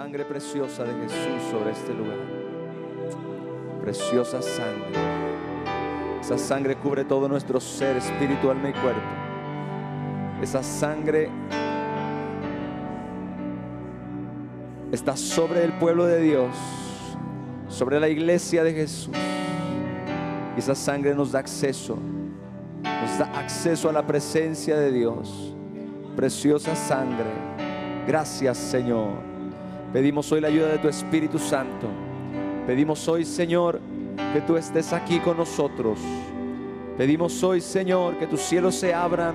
Sangre preciosa de Jesús sobre este lugar. Preciosa sangre. Esa sangre cubre todo nuestro ser, espíritu, alma y cuerpo. Esa sangre está sobre el pueblo de Dios, sobre la iglesia de Jesús. Y esa sangre nos da acceso a la presencia de Dios. Preciosa sangre. Gracias, Señor. Pedimos hoy la ayuda de tu Espíritu Santo. Pedimos hoy, Señor, que tú estés aquí con nosotros. Pedimos hoy, Señor, que tus cielos se abran,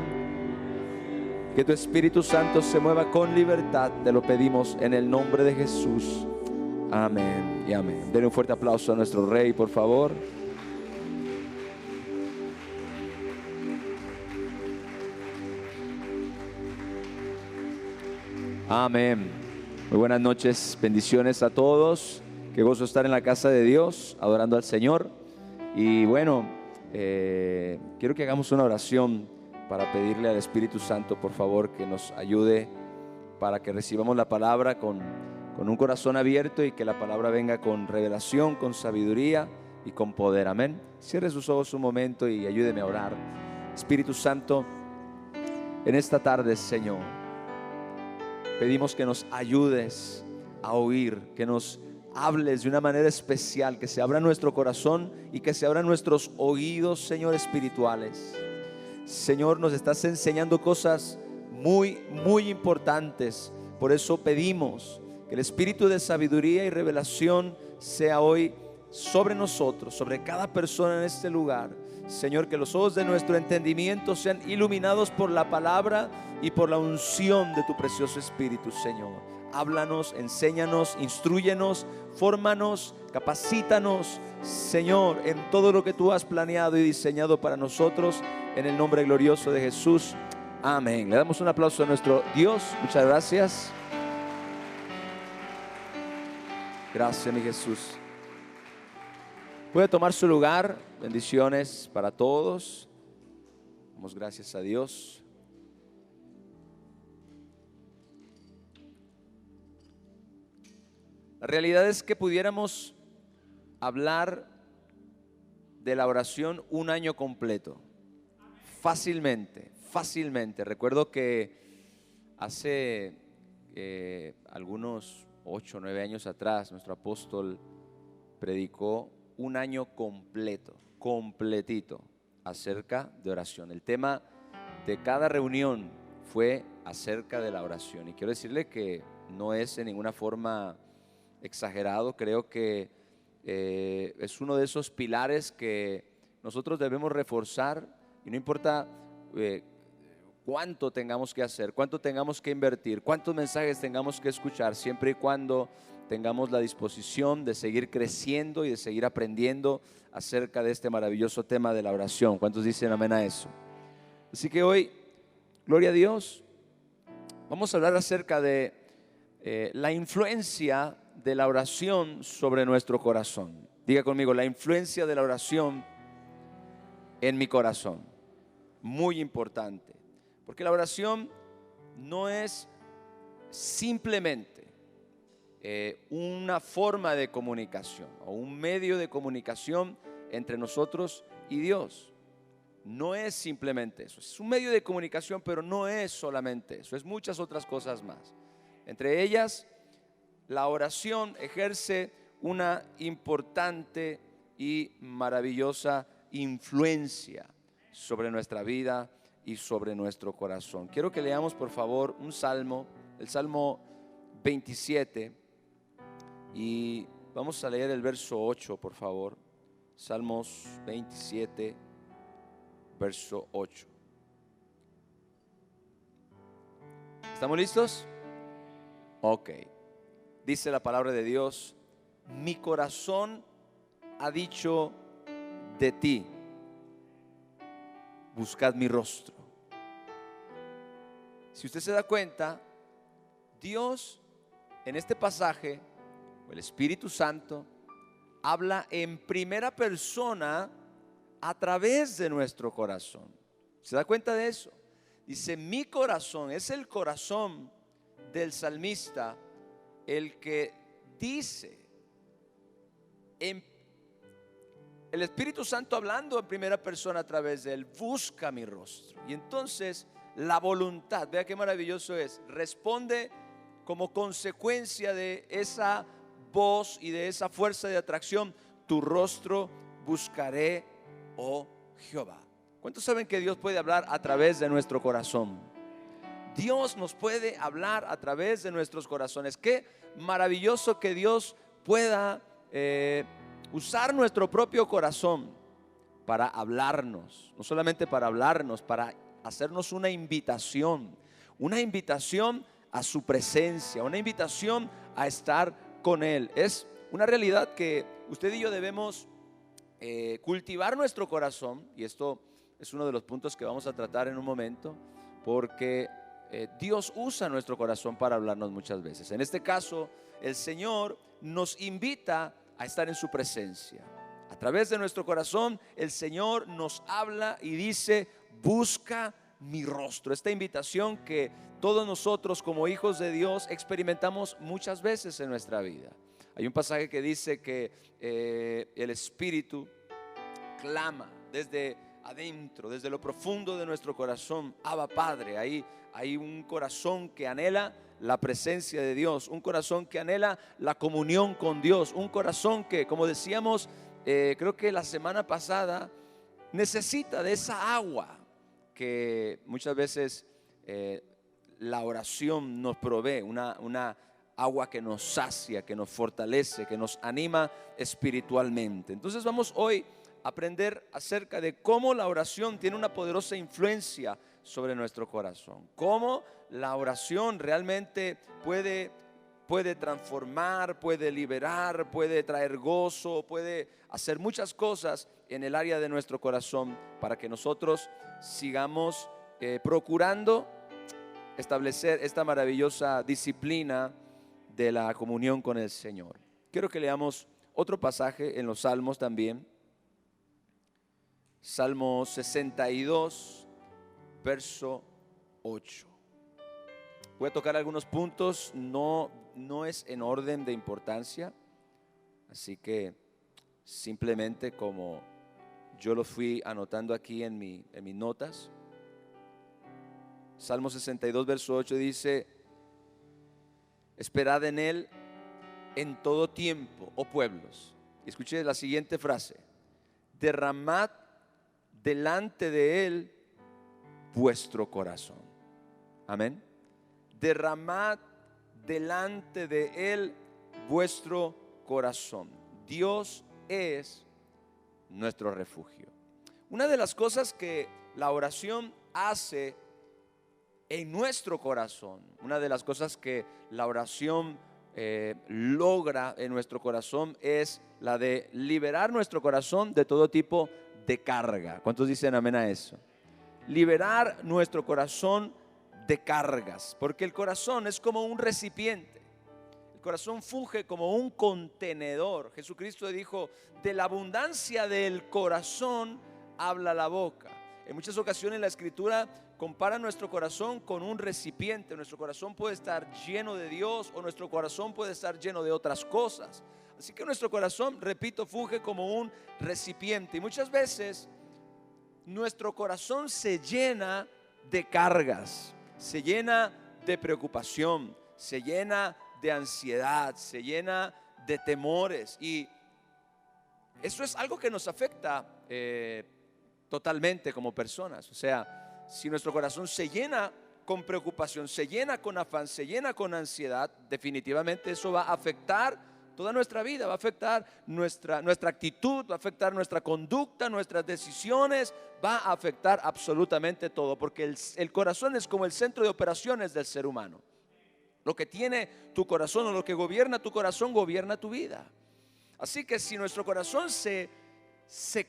que tu Espíritu Santo se mueva con libertad. Te lo pedimos en el nombre de Jesús. Amén y amén. Denle un fuerte aplauso a nuestro Rey, por favor. Amén. Muy buenas noches, bendiciones a todos. Qué gozo estar en la casa de Dios, adorando al Señor. Y bueno, quiero que hagamos una oración para pedirle al Espíritu Santo, por favor, que nos ayude para que recibamos la palabra con un corazón abierto y que la palabra venga con revelación, con sabiduría y con poder. Amén. Cierre sus ojos un momento y ayúdeme a orar. Espíritu Santo, en esta tarde, Señor, pedimos que nos ayudes a oír, que nos hables de una manera especial, que se abra nuestro corazón y que se abran nuestros oídos, Señor, espirituales. Señor, nos estás enseñando cosas muy, muy importantes. Por eso pedimos que el espíritu de sabiduría y revelación sea hoy sobre nosotros, sobre cada persona en este lugar. Señor, que los ojos de nuestro entendimiento sean iluminados por la palabra y por la unción de tu precioso Espíritu, Señor. Háblanos, enséñanos, instrúyenos, fórmanos, capacítanos, Señor, en todo lo que tú has planeado y diseñado para nosotros, en el nombre glorioso de Jesús. Amén. Le damos un aplauso a nuestro Dios. Muchas gracias. Gracias, mi Jesús. Puede tomar su lugar. Bendiciones para todos. Damos gracias a Dios. La realidad es que pudiéramos hablar de la oración un año completo. Fácilmente, fácilmente. Recuerdo que hace algunos 8 o 9 años atrás, nuestro apóstol predicó un año completito, acerca de oración. El tema de cada reunión fue acerca de la oración. Y quiero decirle que no es en ninguna forma exagerado. Creo que es uno de esos pilares que nosotros debemos reforzar. Y no importa cuánto tengamos que hacer, cuánto tengamos que invertir, cuántos mensajes tengamos que escuchar, siempre y cuando tengamos la disposición de seguir creciendo y de seguir aprendiendo acerca de este maravilloso tema de la oración. ¿Cuántos dicen amén a eso? Así que hoy, gloria a Dios, vamos a hablar acerca de la influencia de la oración sobre nuestro corazón. Diga conmigo, la influencia de la oración en mi corazón. Muy importante, porque la oración no es simplemente una forma de comunicación o un medio de comunicación entre nosotros y Dios. No es simplemente eso. Es un medio de comunicación, pero no es solamente eso. Es muchas otras cosas más. Entre ellas, la oración ejerce una importante y maravillosa influencia sobre nuestra vida y sobre nuestro corazón. Quiero que leamos, por favor, un salmo, el Salmo 27, y vamos a leer el verso 8, por favor. Salmos 27, verso 8. ¿Estamos listos? Ok. Dice la palabra de Dios: mi corazón ha dicho de ti, buscad mi rostro. Si usted se da cuenta, Dios en este pasaje, o el Espíritu Santo, habla en primera persona a través de nuestro corazón. ¿Se da cuenta de eso? Dice, mi corazón, es el corazón del salmista el que dice, el Espíritu Santo hablando en primera persona a través de él, busca mi rostro. Y entonces la voluntad, vea qué maravilloso es, responde como consecuencia de esa voz y de esa fuerza de atracción: tu rostro buscaré, oh Jehová. ¿Cuántos saben que Dios puede hablar a través de nuestro corazón? Dios nos puede hablar a través de nuestros corazones. Qué maravilloso que Dios pueda usar nuestro propio corazón para hablarnos. No solamente para hablarnos, para hacernos una invitación a su presencia, una invitación a estar con Él. Es una realidad que usted y yo debemos cultivar nuestro corazón, y esto es uno de los puntos que vamos a tratar en un momento, porque Dios usa nuestro corazón para hablarnos muchas veces. En este caso, el Señor nos invita a estar en su presencia. A través de nuestro corazón, el Señor nos habla y dice: busca mi rostro. Esta invitación que todos nosotros como hijos de Dios experimentamos muchas veces en nuestra vida. Hay un pasaje que dice que el Espíritu clama desde adentro, desde lo profundo de nuestro corazón: Abba, Padre. Ahí hay un corazón que anhela la presencia de Dios, un corazón que anhela la comunión con Dios, un corazón que, como decíamos, creo que la semana pasada, necesita de esa agua que muchas veces la oración nos provee, una agua que nos sacia, que nos fortalece, que nos anima espiritualmente. Entonces vamos hoy a aprender acerca de cómo la oración tiene una poderosa influencia sobre nuestro corazón, cómo la oración realmente puede transformar, puede liberar, puede traer gozo, puede hacer muchas cosas en el área de nuestro corazón para que nosotros sigamos procurando establecer esta maravillosa disciplina de la comunión con el Señor. Quiero que leamos otro pasaje en los Salmos también. Salmo 62, verso 8. Voy a tocar algunos puntos, no es en orden de importancia, así que simplemente como yo lo fui anotando aquí en mis notas. Salmo 62, verso 8 dice: esperad en Él en todo tiempo, oh pueblos. Escuche la siguiente frase: derramad delante de Él vuestro corazón. Amén. Derramad delante de Él vuestro corazón. Dios es nuestro refugio. Una de las cosas que la oración hace en nuestro corazón, una de las cosas que la oración logra en nuestro corazón, es la de liberar nuestro corazón de todo tipo de carga. ¿Cuántos dicen amén a eso? Liberar nuestro corazón de cargas, porque el corazón es como un recipiente. El corazón funge como un contenedor. Jesucristo dijo: de la abundancia del corazón habla la boca. En muchas ocasiones la Escritura compara nuestro corazón con un recipiente. Nuestro corazón puede estar lleno de Dios o nuestro corazón puede estar lleno de otras cosas. Así que nuestro corazón, repito, funge como un recipiente. Y muchas veces nuestro corazón se llena de cargas, se llena de preocupación, se llena de ansiedad, se llena de temores. Y eso es algo que nos afecta totalmente como personas. O sea, si nuestro corazón se llena con preocupación, se llena con afán, se llena con ansiedad, definitivamente eso va a afectar toda nuestra vida, va a afectar nuestra actitud, va a afectar nuestra conducta, nuestras decisiones, va a afectar absolutamente todo, porque el corazón es como el centro de operaciones del ser humano. Lo que tiene tu corazón o lo que gobierna tu corazón gobierna tu vida. Así que si nuestro corazón se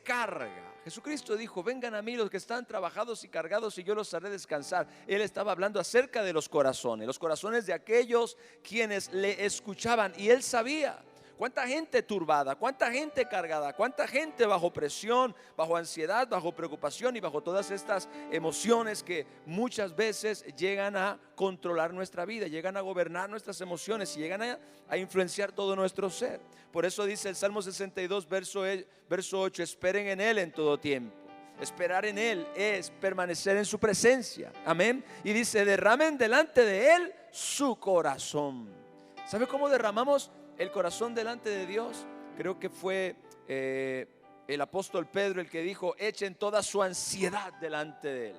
carga, Jesucristo dijo: vengan a mí los que están trabajados y cargados y yo los haré descansar. Él estaba hablando acerca de los corazones de aquellos quienes le escuchaban, y él sabía ¿Cuánta gente turbada? ¿Cuánta gente cargada? ¿Cuánta gente bajo presión, bajo ansiedad, bajo preocupación y bajo todas estas emociones que muchas veces llegan a controlar nuestra vida, llegan a gobernar nuestras emociones y llegan a influenciar todo nuestro ser? Por eso dice el Salmo 62, verso 8: esperen en Él en todo tiempo. Esperar en Él es permanecer en su presencia. Amén. Y dice: derramen delante de Él su corazón. ¿Sabe cómo derramamos el corazón delante de Dios? Creo que fue el apóstol Pedro el que dijo: echen toda su ansiedad delante de Él,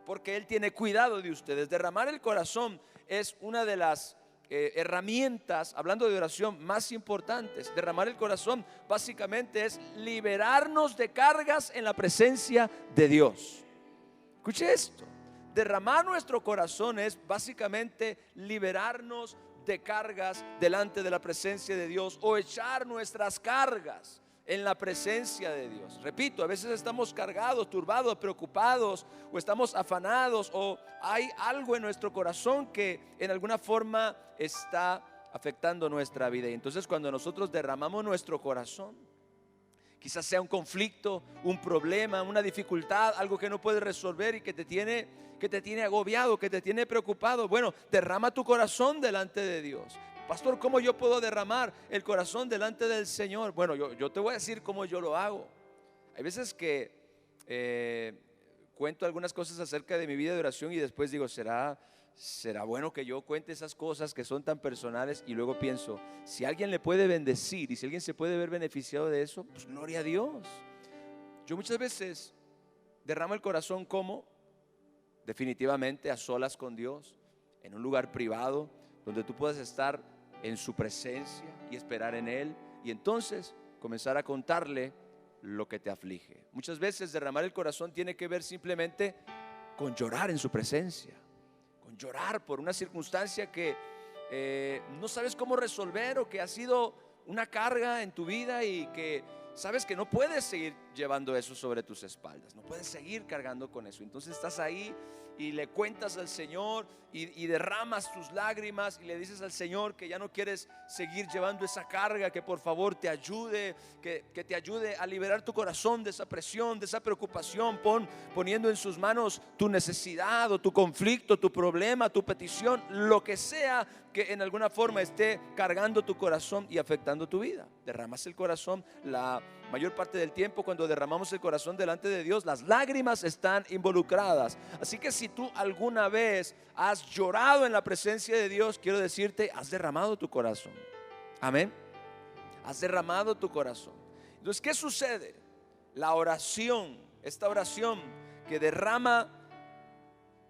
porque Él tiene cuidado de ustedes. Derramar el corazón es una de las herramientas, hablando de oración, más importantes. Derramar el corazón básicamente es liberarnos de cargas en la presencia de Dios. Escuche esto: derramar nuestro corazón es básicamente liberarnos de cargas delante de la presencia de Dios, o echar nuestras cargas en la presencia de Dios. Repito, a veces estamos cargados, turbados, preocupados, o estamos afanados, o hay algo en nuestro corazón que en alguna forma está afectando nuestra vida. Y entonces, cuando nosotros derramamos nuestro corazón, quizás sea un conflicto, un problema, una dificultad, algo que no puedes resolver y que te tiene agobiado, que te tiene preocupado. Bueno, derrama tu corazón delante de Dios. Pastor, ¿cómo yo puedo derramar el corazón delante del Señor? Bueno, yo te voy a decir cómo yo lo hago. Hay veces que cuento algunas cosas acerca de mi vida de oración y después digo: ¿será bueno que yo cuente esas cosas que son tan personales? Y luego pienso, si alguien le puede bendecir y si alguien se puede ver beneficiado de eso, pues gloria a Dios. Yo muchas veces derramo el corazón como definitivamente a solas con Dios, en un lugar privado donde tú puedas estar en su presencia y esperar en Él, y entonces comenzar a contarle lo que te aflige. Muchas veces derramar el corazón tiene que ver simplemente con llorar en su presencia, con llorar por una circunstancia que no sabes cómo resolver, o que ha sido una carga en tu vida y que sabes que no puedes seguir llevando eso sobre tus espaldas, no puedes seguir cargando con eso. Entonces estás ahí y le cuentas al Señor y derramas tus lágrimas y le dices al Señor que ya no quieres seguir llevando esa carga, que por favor te ayude, que te ayude a liberar tu corazón de esa presión, de esa preocupación, poniendo en sus manos tu necesidad o tu conflicto, tu problema, tu petición, lo que sea que en alguna forma esté cargando tu corazón y afectando tu vida. Derramas el corazón. La mayor parte del tiempo, cuando derramamos el corazón delante de Dios, las lágrimas están involucradas. Así que si tú alguna vez has llorado en la presencia de Dios, quiero decirte, has derramado tu corazón. Amén. Has derramado tu corazón. Entonces, ¿qué sucede? La oración, esta oración que derrama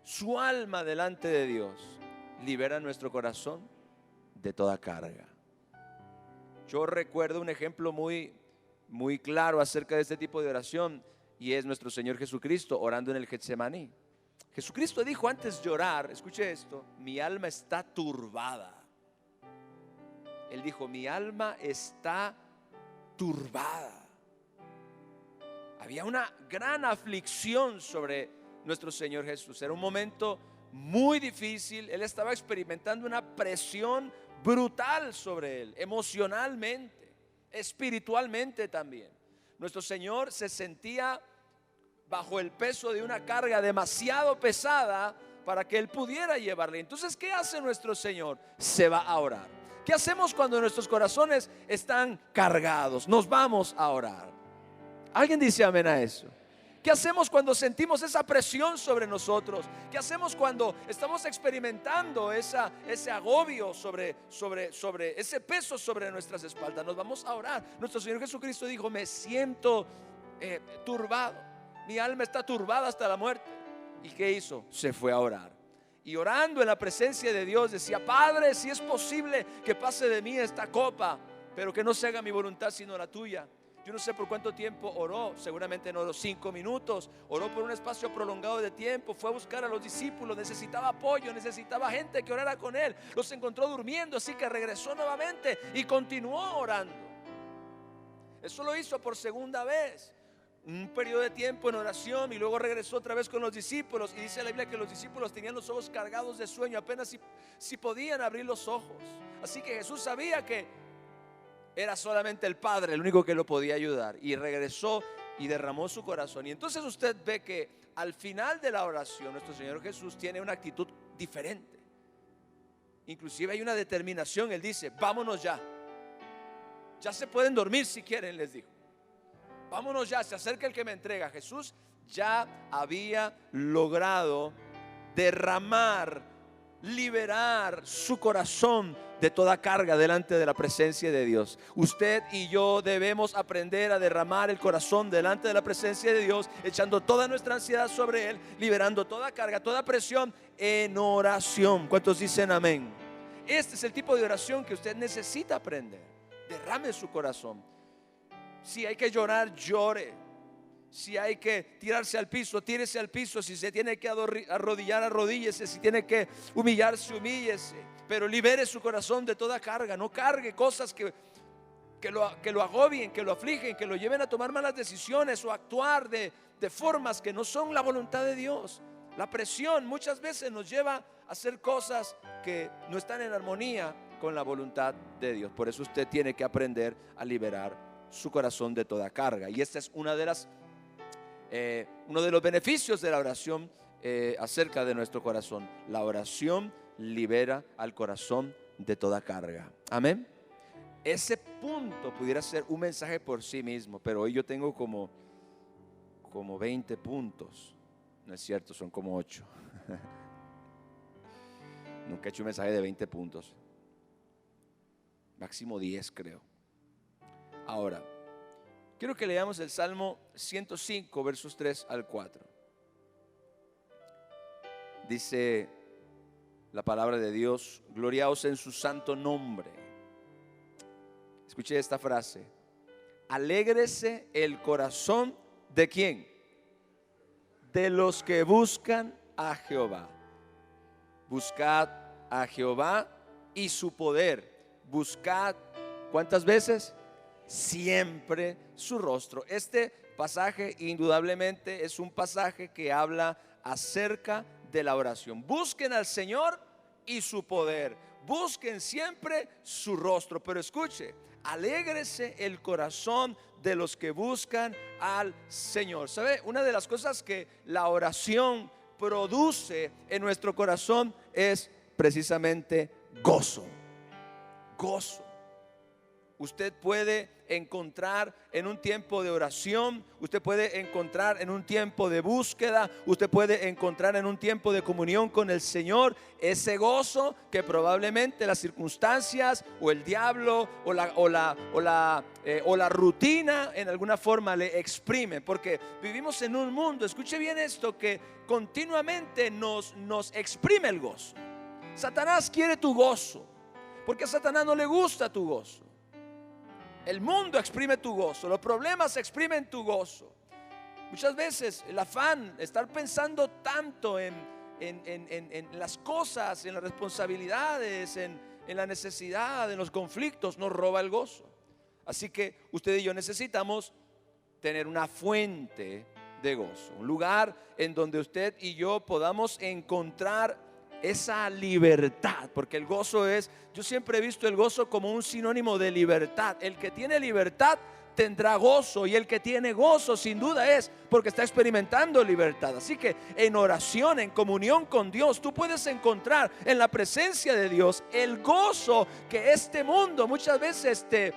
su alma delante de Dios, libera nuestro corazón de toda carga. Yo recuerdo un ejemplo muy claro acerca de este tipo de oración, y es nuestro Señor Jesucristo orando en el Getsemaní. Jesucristo dijo antes de orar, escuche esto: mi alma está turbada. Él dijo: mi alma está turbada. Había una gran aflicción sobre nuestro Señor Jesús. Era un momento muy difícil. Él estaba experimentando una presión brutal sobre él, emocionalmente, espiritualmente también. Nuestro Señor se sentía bajo el peso de una carga demasiado pesada para que Él pudiera llevarle. Entonces, ¿qué hace nuestro Señor? Se va a orar. ¿Qué hacemos cuando nuestros corazones están cargados? Nos vamos a orar. ¿Alguien dice amén a eso? ¿Qué hacemos cuando sentimos esa presión sobre nosotros? ¿Qué hacemos cuando estamos experimentando ese agobio sobre ese peso sobre nuestras espaldas? Nos vamos a orar. Nuestro Señor Jesucristo dijo: me siento turbado, mi alma está turbada hasta la muerte. ¿Y qué hizo? Se fue a orar. Y orando en la presencia de Dios decía: Padre, si es posible que pase de mí esta copa, pero que no se haga mi voluntad sino la tuya. Yo no sé por cuánto tiempo oró, seguramente no oró 5 minutos, oró por un espacio prolongado de tiempo, fue a buscar a los discípulos, necesitaba apoyo, necesitaba gente que orara con él, los encontró durmiendo, así que regresó nuevamente y continuó orando. Eso lo hizo por segunda vez, un periodo de tiempo en oración, y luego regresó otra vez con los discípulos, y dice la Biblia que los discípulos tenían los ojos cargados de sueño, apenas si podían abrir los ojos. Así que Jesús sabía que era solamente el Padre el único que lo podía ayudar, y regresó y derramó su corazón. Y entonces usted ve que al final de la oración nuestro Señor Jesús tiene una actitud diferente. Inclusive hay una determinación. Él dice: vámonos ya. Ya se pueden dormir si quieren, les dijo. Vámonos ya, se acerca el que me entrega. Jesús ya había logrado derramar, liberar su corazón de toda carga delante de la presencia de Dios. Usted y yo debemos aprender a derramar el corazón delante de la presencia de Dios, echando toda nuestra ansiedad sobre Él, liberando toda carga, toda presión en oración. ¿Cuántos dicen amén? Este es el tipo de oración que usted necesita aprender. Derrame su corazón. Si hay que llorar, llore. Si hay que tirarse al piso, tírese al piso. Si se tiene que arrodillar, arrodíllese. Si tiene que humillarse, humíllese. Pero libere su corazón de toda carga. No cargue cosas que lo agobien, que lo afligen, que lo lleven a tomar malas decisiones o actuar de formas que no son la voluntad de Dios. La presión muchas veces nos lleva a hacer cosas que no están en armonía con la voluntad de Dios. Por eso usted tiene que aprender a liberar su corazón de toda carga. Y esta es uno de los beneficios de la oración acerca de nuestro corazón. La oración libera al corazón de toda carga. Amén. Ese punto pudiera ser un mensaje por sí mismo, pero hoy yo tengo como 20 puntos. No es cierto, son como 8. Nunca he hecho un mensaje de 20 puntos. Máximo 10, creo. Ahora, quiero que leamos el Salmo 105, versos 3 al 4. Dice la palabra de Dios: gloriaos en su santo nombre. Escuche esta frase: alégrese el corazón ¿de quién? De los que buscan a Jehová. Buscad a Jehová y su poder. Buscad, ¿cuántas veces? Siempre su rostro. Este pasaje indudablemente es un pasaje que habla acerca de la oración. Busquen al Señor y su poder. Busquen siempre su rostro. Pero escuche: alégrese el corazón de los que buscan al Señor. ¿Sabe? Una de las cosas que la oración produce en nuestro corazón es precisamente gozo. Gozo. Usted puede encontrar en un tiempo de oración, usted puede encontrar en un tiempo de búsqueda, usted puede encontrar en un tiempo de comunión con el Señor ese gozo que probablemente las circunstancias o el diablo o la rutina en alguna forma le exprime, porque vivimos en un mundo, escuche bien esto, que continuamente nos exprime el gozo. Satanás quiere tu gozo, porque a Satanás no le gusta tu gozo. El mundo exprime tu gozo, los problemas exprimen tu gozo. Muchas veces el afán, estar pensando tanto en las cosas, en las responsabilidades, en la necesidad, en los conflictos, nos roba el gozo. Así que usted y yo necesitamos tener una fuente de gozo, un lugar en donde usted y yo podamos encontrar esa libertad, porque el gozo es, yo siempre he visto el gozo como un sinónimo de libertad. El que tiene libertad tendrá gozo, y el que tiene gozo sin duda es porque está experimentando libertad. Así que en oración, en comunión con Dios, tú puedes encontrar en la presencia de Dios el gozo que este mundo muchas veces te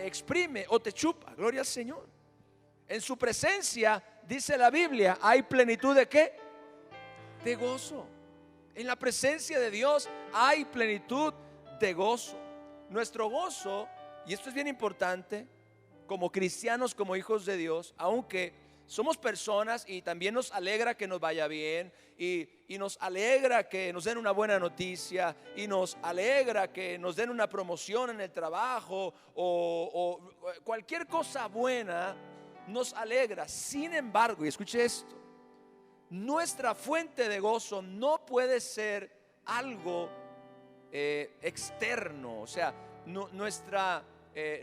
exprime o te chupa. Gloria al Señor. En su presencia, dice la Biblia, hay plenitud ¿de qué? De gozo. En la presencia de Dios hay plenitud de gozo. Nuestro gozo, y esto es bien importante, como cristianos, como hijos de Dios, aunque somos personas y también nos alegra que nos vaya bien, y nos alegra que nos den una buena noticia, y nos alegra que nos den una promoción en el trabajo o cualquier cosa buena, nos alegra. Sin embargo, y escuche esto, nuestra fuente de gozo no puede ser algo externo. O sea,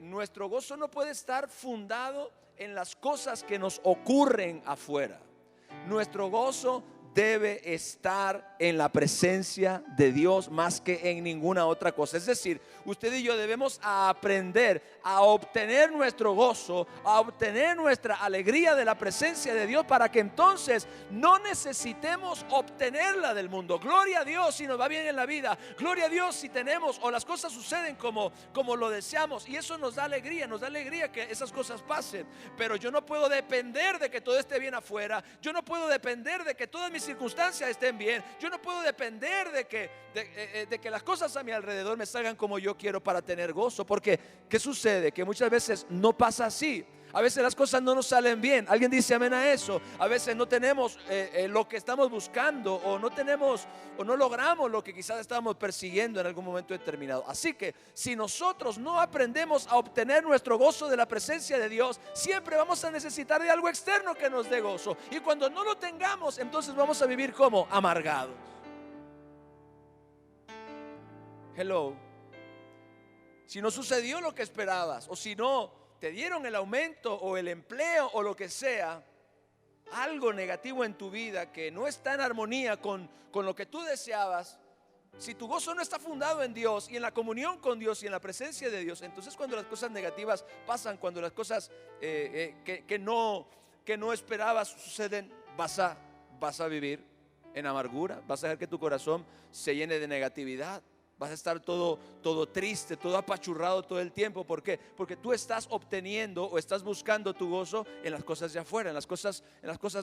nuestro gozo no puede estar fundado en las cosas que nos ocurren afuera. Nuestro gozo debe estar en la presencia de Dios más que en ninguna otra cosa. Es decir, usted y yo debemos aprender a obtener nuestro gozo, a obtener nuestra alegría de la presencia de Dios, para que entonces no necesitemos obtenerla del mundo. Gloria a Dios si nos va bien en la vida, gloria a Dios si tenemos o las cosas suceden como lo deseamos, y eso nos da alegría que esas cosas pasen. Pero yo no puedo depender de que todo esté bien afuera, yo no puedo depender de que todas mis circunstancias estén bien, yo no puedo depender de que las cosas a mi alrededor me salgan como yo quiero para tener gozo. Porque ¿qué sucede? Que muchas veces no pasa así. A veces las cosas no nos salen bien. ¿Alguien dice amén a eso? A veces no tenemos lo que estamos buscando, o no tenemos o no logramos lo que quizás estábamos persiguiendo en algún momento determinado. Así que si nosotros no aprendemos a obtener nuestro gozo de la presencia de Dios, siempre vamos a necesitar de algo externo que nos dé gozo. Y cuando no lo tengamos, entonces vamos a vivir como amargados. Hello. Si no sucedió lo que esperabas, o si no te dieron el aumento o el empleo o lo que sea, algo negativo en tu vida que no está en armonía con lo que tú deseabas, si tu gozo no está fundado en Dios y en la comunión con Dios y en la presencia de Dios, entonces cuando las cosas negativas pasan, cuando las cosas que no esperabas suceden, vas a vivir en amargura, vas a dejar que tu corazón se llene de negatividad. Vas a estar todo triste, todo apachurrado todo el tiempo. ¿Por qué? Porque tú estás obteniendo o estás buscando tu gozo en las cosas de afuera, en las cosas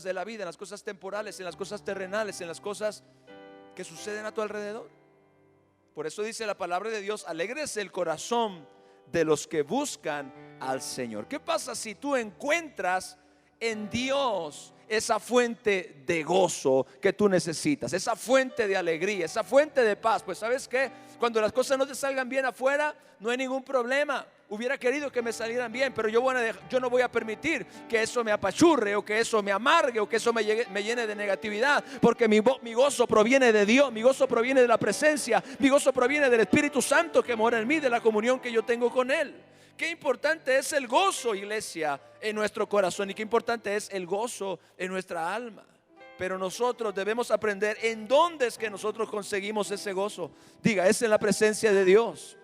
de la vida, en las cosas temporales, en las cosas terrenales, en las cosas que suceden a tu alrededor. Por eso dice la palabra de Dios: alégrese el corazón de los que buscan al Señor. ¿Qué pasa si tú encuentras en Dios esa fuente de gozo que tú necesitas, esa fuente de alegría, esa fuente de paz? Pues ¿sabes qué? Cuando las cosas no te salgan bien afuera, no hay ningún problema. Hubiera querido que me salieran bien, pero yo no voy a permitir que eso me apachurre, o que eso me amargue, o que eso me llene de negatividad. Porque mi gozo proviene de Dios, mi gozo proviene de la presencia, mi gozo proviene del Espíritu Santo que mora en mí, de la comunión que yo tengo con Él. Qué importante es el gozo, iglesia, en nuestro corazón, y qué importante es el gozo en nuestra alma. Pero nosotros debemos aprender en dónde es que nosotros conseguimos ese gozo. Diga, es en la presencia de Dios.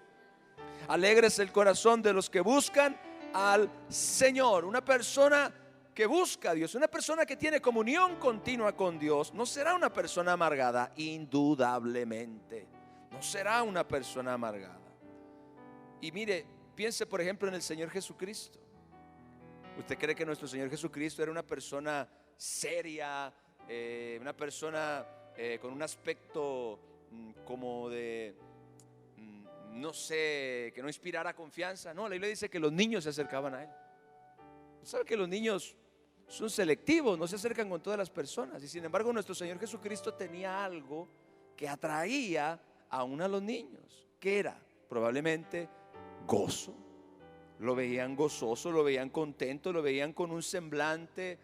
Alegres el corazón de los que buscan al Señor. Una persona que busca a Dios, una persona que tiene comunión continua con Dios, no será una persona amargada, indudablemente. No será una persona amargada. Y mire, piense por ejemplo en el Señor Jesucristo. ¿Usted cree que nuestro Señor Jesucristo era una persona seria, una persona con un aspecto como de, no sé, que no inspirara confianza? No, la Biblia dice que los niños se acercaban a Él. ¿Sabe que los niños son selectivos? No se acercan con todas las personas. Y sin embargo nuestro Señor Jesucristo tenía algo que atraía aún a los niños. ¿Qué era? Probablemente gozo. Lo veían gozoso, lo veían contento, lo veían con un semblante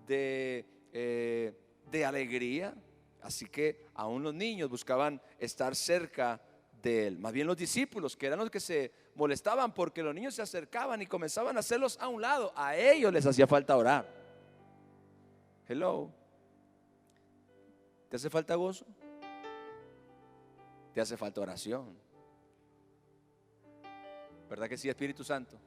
de alegría. Así que aún los niños buscaban estar cerca de Él. Más bien los discípulos, que eran los que se molestaban porque los niños se acercaban y comenzaban a hacerlos a un lado, a ellos les hacía falta orar. Hello. ¿Te hace falta gozo? ¿Te hace falta oración? ¿Verdad que sí, Espíritu Santo?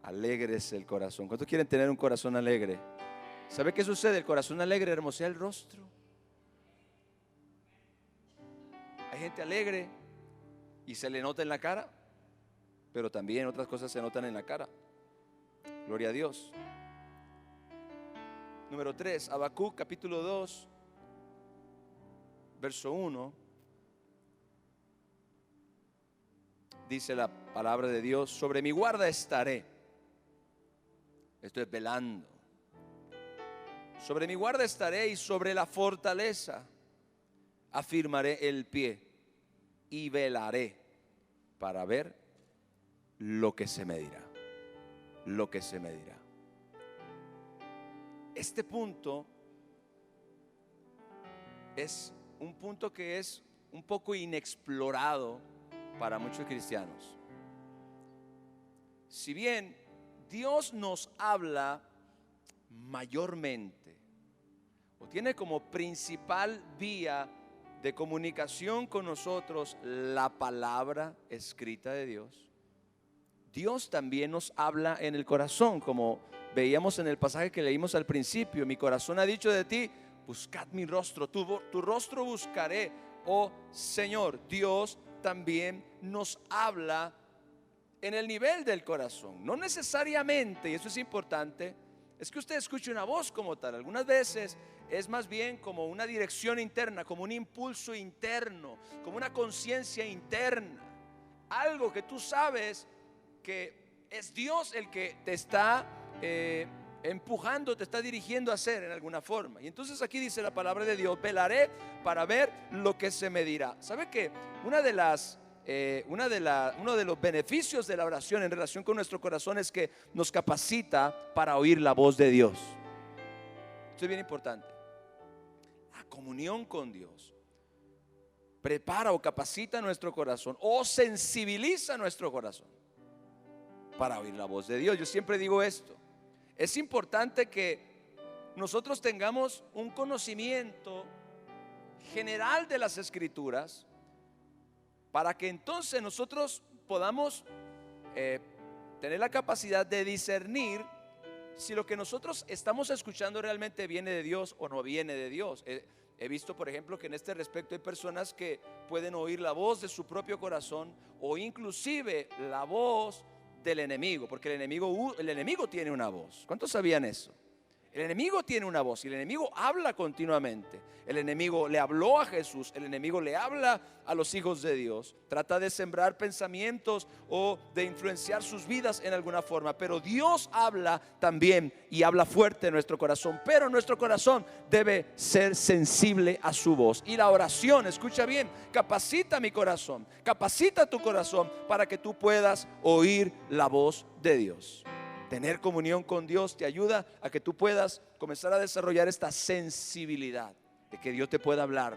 Alegres el corazón. ¿Cuántos quieren tener un corazón alegre? ¿Sabe qué sucede? El corazón alegre hermosea el rostro. Hay gente alegre y se le nota en la cara, pero también otras cosas se notan en la cara. Gloria a Dios. Número 3, Habacuc capítulo 2, verso 1. Dice la palabra de Dios: sobre mi guarda estaré. Estoy velando. Sobre mi guarda estaré, y sobre la fortaleza afirmaré el pie, y velaré para ver lo que se me dirá. Lo que se me dirá. Este punto es un punto que es un poco inexplorado para muchos cristianos. Si bien Dios nos habla mayormente, o tiene como principal vía de comunicación con nosotros, la palabra escrita de Dios. Dios también nos habla en el corazón, como veíamos en el pasaje que leímos al principio. Mi corazón ha dicho de ti, buscad mi rostro, tu rostro buscaré, oh Señor. Dios también nos habla en el nivel del corazón. No necesariamente, y eso es importante, es que usted escuche una voz como tal. Algunas veces es más bien como una dirección interna, como un impulso interno, como una conciencia interna. Algo que tú sabes que es Dios el que te está empujando, te está dirigiendo a hacer en alguna forma. Y entonces aquí dice la palabra de Dios: velaré para ver lo que se me dirá. ¿Sabe qué? Uno de los beneficios de la oración en relación con nuestro corazón es que nos capacita para oír la voz de Dios. Esto es bien importante. La comunión con Dios prepara o capacita nuestro corazón, o sensibiliza nuestro corazón para oír la voz de Dios. Yo siempre digo esto: es importante que nosotros tengamos un conocimiento general de las Escrituras, para que entonces nosotros podamos tener la capacidad de discernir si lo que nosotros estamos escuchando realmente viene de Dios o no viene de Dios. He visto, por ejemplo, que en este respecto hay personas que pueden oír la voz de su propio corazón, o inclusive la voz del enemigo, porque el enemigo tiene una voz. ¿Cuántos sabían eso? El enemigo tiene una voz y el enemigo habla continuamente. El enemigo le habló a Jesús, el enemigo le habla a los hijos de Dios. Trata de sembrar pensamientos o de influenciar sus vidas en alguna forma. Pero Dios habla también, y habla fuerte en nuestro corazón. Pero nuestro corazón debe ser sensible a su voz. Y la oración, escucha bien, capacita mi corazón, capacita tu corazón para que tú puedas oír la voz de Dios. Tener comunión con Dios te ayuda a que tú puedas comenzar a desarrollar esta sensibilidad de que Dios te pueda hablar,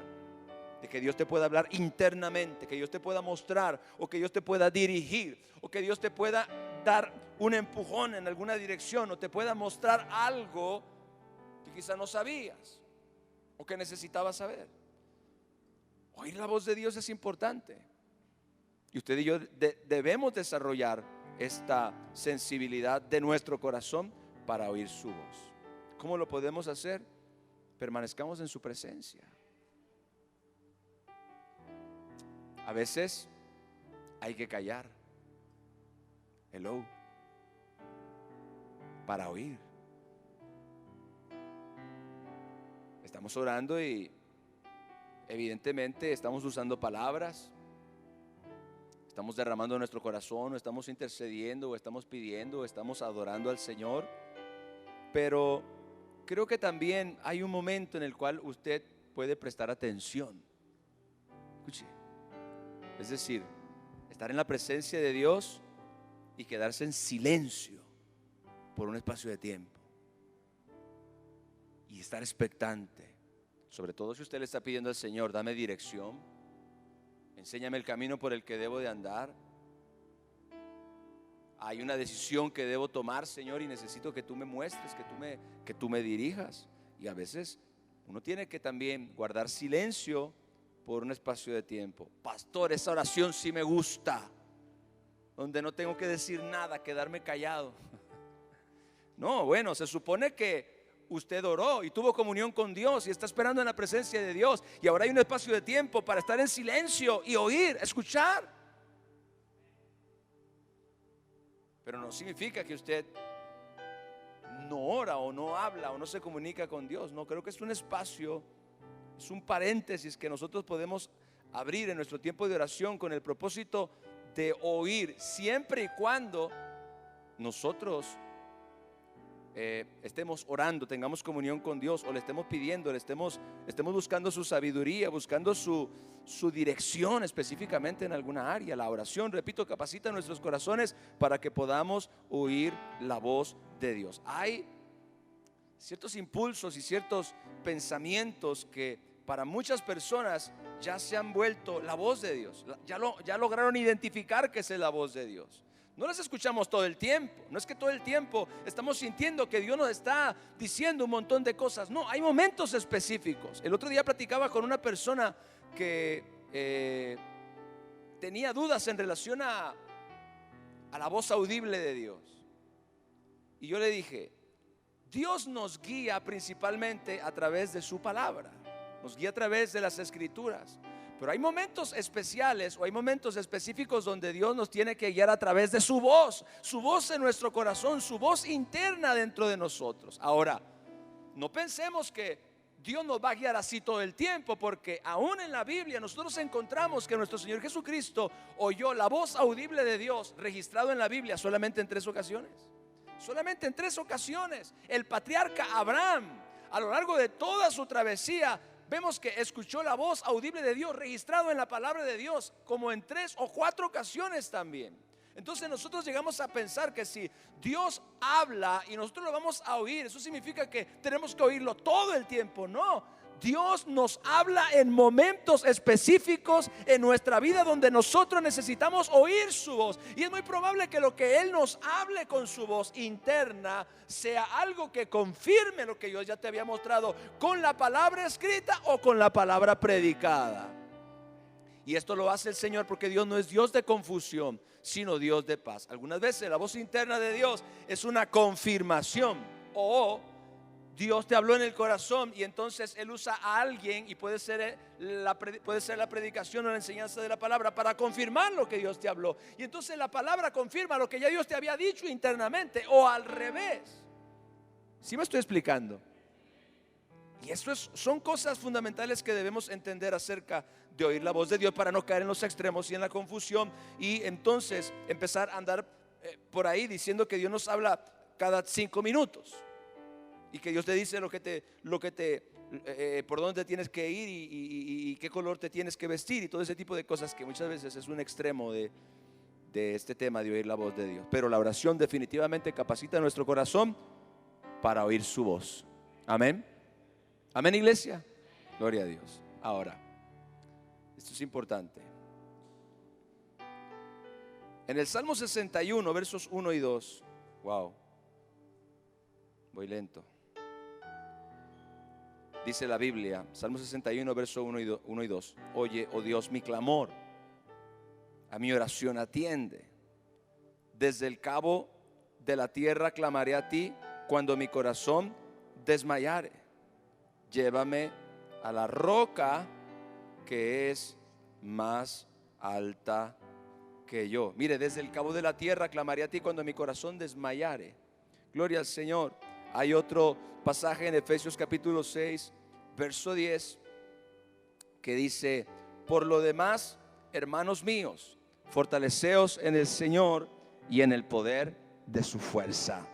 de que Dios te pueda hablar internamente, que Dios te pueda mostrar, o que Dios te pueda dirigir, o que Dios te pueda dar un empujón en alguna dirección, o te pueda mostrar algo que quizá no sabías o que necesitabas saber. Oír la voz de Dios es importante, y usted y yo debemos desarrollar esta sensibilidad de nuestro corazón para oír su voz. ¿Cómo lo podemos hacer? Permanezcamos en su presencia. A veces hay que callar, hello, para oír. Estamos orando y evidentemente estamos usando palabras, estamos derramando nuestro corazón, o estamos intercediendo, o estamos pidiendo, o estamos adorando al Señor. Pero creo que también hay un momento en el cual usted puede prestar atención. Escuche. Es decir, estar en la presencia de Dios y quedarse en silencio por un espacio de tiempo. Y estar expectante. Sobre todo si usted le está pidiendo al Señor: dame dirección. Enséñame el camino por el que debo de andar. Hay una decisión que debo tomar, Señor, y necesito que tú me muestres, que tú me dirijas. Y a veces uno tiene que también guardar silencio por un espacio de tiempo. Pastor, esa oración sí me gusta, donde no tengo que decir nada, quedarme callado. No, bueno, se supone que usted oró y tuvo comunión con Dios y está esperando en la presencia de Dios, y ahora hay un espacio de tiempo para estar en silencio y oír, escuchar. Pero no significa que usted no ora o no habla o no se comunica con Dios. No, creo que es un espacio, es un paréntesis que nosotros podemos abrir en nuestro tiempo de oración con el propósito de oír, siempre y cuando nosotros estemos orando, tengamos comunión con Dios, o le estemos pidiendo, estemos buscando su sabiduría, buscando su dirección específicamente en alguna área. La oración, repito, capacita nuestros corazones para que podamos oír la voz de Dios. Hay ciertos impulsos y ciertos pensamientos que para muchas personas ya se han vuelto la voz de Dios, ya lograron identificar que esa es la voz de Dios. No las escuchamos todo el tiempo. No es que todo el tiempo estamos sintiendo que Dios nos está diciendo un montón de cosas. No, hay momentos específicos. El otro día platicaba con una persona que tenía dudas en relación a la voz audible de Dios. Y yo le dije, Dios nos guía principalmente a través de su palabra. Nos guía a través de las escrituras. Pero hay momentos especiales o hay momentos específicos donde Dios nos tiene que guiar a través de su voz en nuestro corazón, su voz interna dentro de nosotros. Ahora, no pensemos que Dios nos va a guiar así todo el tiempo, porque aún en la Biblia nosotros encontramos que nuestro Señor Jesucristo oyó la voz audible de Dios registrado en la Biblia solamente en 3 ocasiones. Solamente en 3 ocasiones. El patriarca Abraham, a lo largo de toda su travesía, vemos que escuchó la voz audible de Dios registrado en la palabra de Dios como en 3 o 4 ocasiones también. Entonces nosotros llegamos a pensar que si Dios habla y nosotros lo vamos a oír, eso significa que tenemos que oírlo todo el tiempo. No, Dios nos habla en momentos específicos en nuestra vida donde nosotros necesitamos oír su voz. Y es muy probable que lo que Él nos hable con su voz interna sea algo que confirme lo que Dios ya te había mostrado con la palabra escrita o con la palabra predicada. Y esto lo hace el Señor porque Dios no es Dios de confusión, sino Dios de paz. Algunas veces la voz interna de Dios es una confirmación, o Dios te habló en el corazón y entonces Él usa a alguien, y puede ser la predicación o la enseñanza de la palabra para confirmar lo que Dios te habló. Y entonces la palabra confirma lo que ya Dios te había dicho internamente, o al revés. ¿Sí me estoy explicando? Y esto son cosas fundamentales que debemos entender acerca de oír la voz de Dios, para no caer en los extremos y en la confusión, y entonces empezar a andar por ahí diciendo que Dios nos habla cada 5 minutos y que Dios te dice por dónde tienes que ir y qué color te tienes que vestir y todo ese tipo de cosas, que muchas veces es un extremo de este tema de oír la voz de Dios. Pero la oración definitivamente capacita nuestro corazón para oír su voz. Amén. Amén, iglesia. Gloria a Dios. Ahora, esto es importante. En el Salmo 61, versos 1 y 2. Wow. Voy lento. Dice la Biblia, Salmo 61, verso 1 y 2. Oye, oh Dios, mi clamor, a mi oración atiende. Desde el cabo de la tierra clamaré a ti cuando mi corazón desmayare. Llévame a la roca que es más alta que yo. Mire, desde el cabo de la tierra clamaré a ti cuando mi corazón desmayare. Gloria al Señor. Hay otro pasaje en Efesios capítulo 6, verso 10, que dice: por lo demás, hermanos míos, fortaleceos en el Señor y en el poder de su fuerza.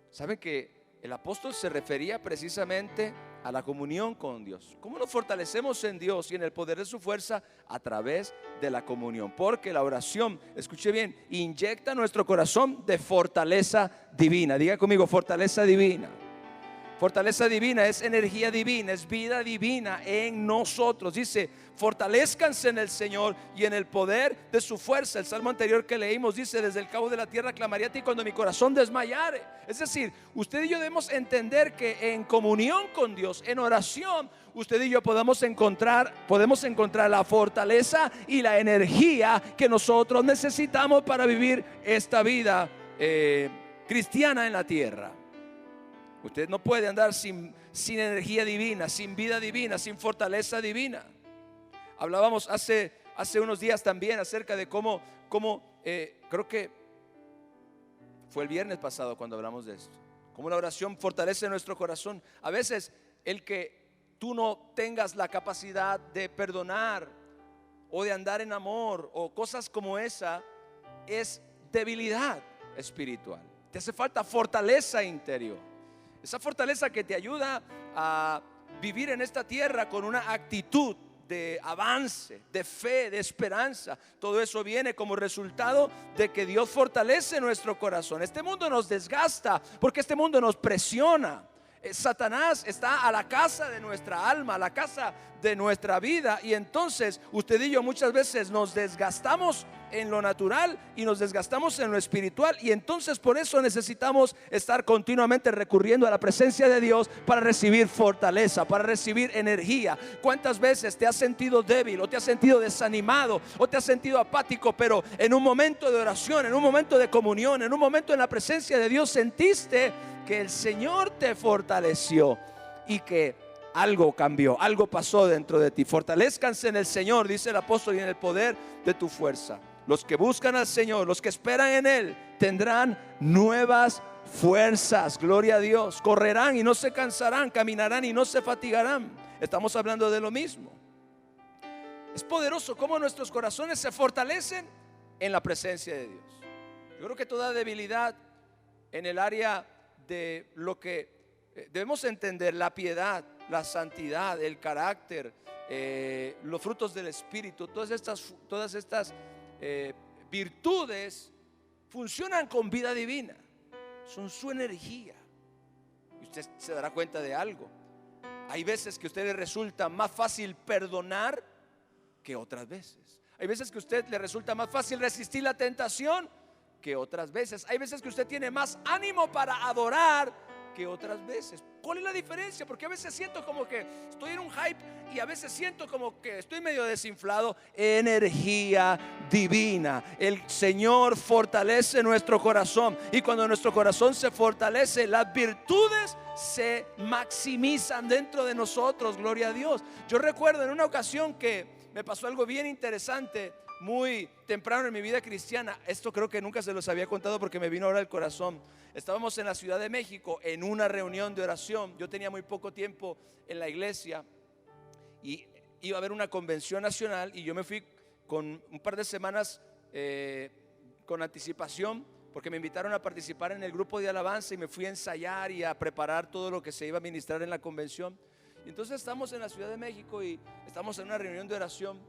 ¿Saben que el apóstol se refería precisamente a la comunión con Dios? ¿Cómo nos fortalecemos en Dios y en el poder de su fuerza? A través de la comunión. Porque la oración, escuche bien, inyecta nuestro corazón de fortaleza divina. Diga conmigo, fortaleza divina. Fortaleza divina es energía divina, es vida divina en nosotros. Dice: fortalezcanse en el Señor y en el poder de su fuerza. El salmo anterior que leímos dice: desde el cabo de la tierra clamaré a ti cuando mi corazón desmayare. Es decir, usted y yo debemos entender que en comunión con Dios, en oración, usted y yo podemos encontrar la fortaleza y la energía que nosotros necesitamos para vivir esta vida cristiana en la tierra. Usted no puede andar sin energía divina, sin vida divina, sin fortaleza divina. Hablábamos hace unos días también acerca de cómo creo que fue el viernes pasado cuando hablamos de esto, cómo la oración fortalece nuestro corazón. A veces el que tú no tengas la capacidad de perdonar o de andar en amor o cosas como esa es debilidad espiritual. Te hace falta fortaleza interior. Esa fortaleza que te ayuda a vivir en esta tierra con una actitud de avance, de fe, de esperanza. Todo eso viene como resultado de que Dios fortalece nuestro corazón. Este mundo nos desgasta porque este mundo nos presiona. Satanás está a la casa de nuestra alma, a la casa de nuestra vida, y entonces usted y yo muchas veces nos desgastamos en lo natural y nos desgastamos en lo espiritual, y entonces por eso necesitamos estar continuamente recurriendo a la presencia de Dios para recibir fortaleza, para recibir energía. ¿Cuántas veces te has sentido débil o te has sentido desanimado o te has sentido apático, pero en un momento de oración, en un momento de comunión, en un momento en la presencia de Dios sentiste que el Señor te fortaleció y que algo cambió, algo pasó dentro de ti? Fortalezcanse en el Señor, dice el apóstol, y en el poder de tu fuerza. Los que buscan al Señor, los que esperan en Él, tendrán nuevas fuerzas. Gloria a Dios. Correrán y no se cansarán, caminarán y no se fatigarán. Estamos hablando de lo mismo. Es poderoso cómo nuestros corazones se fortalecen en la presencia de Dios. Yo creo que toda debilidad en el área de lo que debemos entender, la piedad, la santidad, el carácter, los frutos del Espíritu, todas estas virtudes funcionan con vida divina, son su energía. Y usted se dará cuenta de algo: hay veces que a usted le resulta más fácil perdonar que otras veces. Hay veces que a usted le resulta más fácil resistir la tentación que otras veces. Hay veces que usted tiene más ánimo para adorar que otras veces. ¿Cuál es la diferencia? Porque a veces siento como que estoy en un hype y a veces siento como que estoy medio desinflado. Energía divina. El Señor fortalece nuestro corazón, y cuando nuestro corazón se fortalece, las virtudes se maximizan dentro de nosotros. Gloria a Dios. Yo recuerdo en una ocasión que me pasó algo bien interesante muy temprano en mi vida cristiana. Esto creo que nunca se los había contado porque me vino ahora al corazón. Estábamos en la Ciudad de México en una reunión de oración. Yo tenía muy poco tiempo en la iglesia y iba a haber una convención nacional, y yo me fui con un par de semanas con anticipación, porque me invitaron a participar en el grupo de alabanza, y me fui a ensayar y a preparar todo lo que se iba a ministrar en la convención. Y entonces estamos en la Ciudad de México y estamos en una reunión de oración,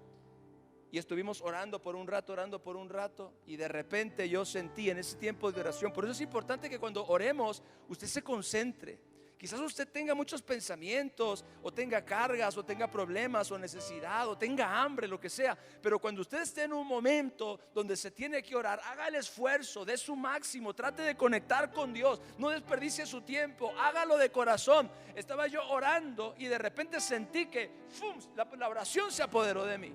y estuvimos orando por un rato, y de repente yo sentí en ese tiempo de oración. Por eso es importante que cuando oremos usted se concentre. Quizás usted tenga muchos pensamientos, o tenga cargas, o tenga problemas, o necesidad, o tenga hambre, lo que sea, pero cuando usted esté en un momento donde se tiene que orar, haga el esfuerzo, dé su máximo, trate de conectar con Dios, no desperdicie su tiempo, hágalo de corazón. Estaba yo orando y de repente sentí que la oración se apoderó de mí.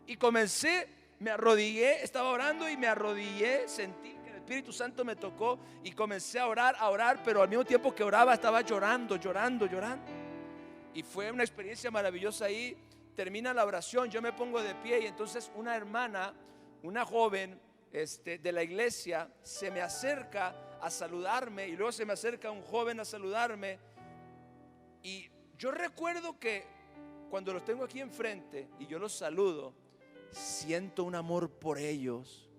Y comencé, me arrodillé, estaba orando y me arrodillé, sentí que el Espíritu Santo me tocó y comencé a orar, pero al mismo tiempo que oraba estaba llorando. Y fue una experiencia maravillosa ahí. Termina la oración, yo me pongo de pie, y entonces una hermana, una joven de la iglesia, se me acerca a saludarme, y luego se me acerca un joven a saludarme. Y yo recuerdo que cuando los tengo aquí enfrente y yo los saludo, siento un amor por ellos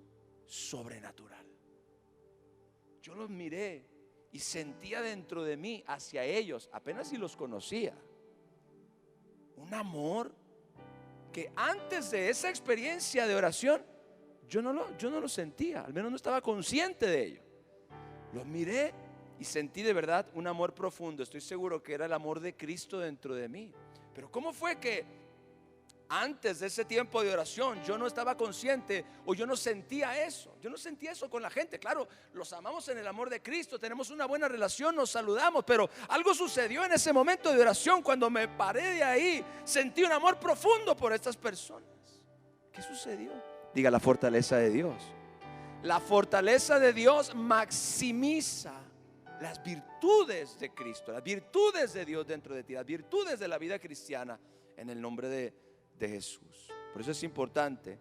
sobrenatural. Yo los miré y sentía dentro de mí hacia ellos, apenas si los conocía, un amor que antes de esa experiencia de oración yo no lo sentía, al menos no estaba consciente de ello. Los miré y sentí de verdad un amor profundo. Estoy seguro que era el amor de Cristo dentro de mí. Pero ¿cómo fue que antes de ese tiempo de oración yo no estaba consciente, o yo no sentía eso? Yo no sentía eso con la gente. Claro, los amamos en el amor de Cristo, tenemos una buena relación, nos saludamos, pero algo sucedió en ese momento de oración. Cuando me paré de ahí, sentí un amor profundo por estas personas. ¿Qué sucedió? Diga: la fortaleza de Dios. La fortaleza de Dios maximiza las virtudes de Cristo, las virtudes de Dios dentro de ti, las virtudes de la vida cristiana, en el nombre de Jesús. Por eso es importante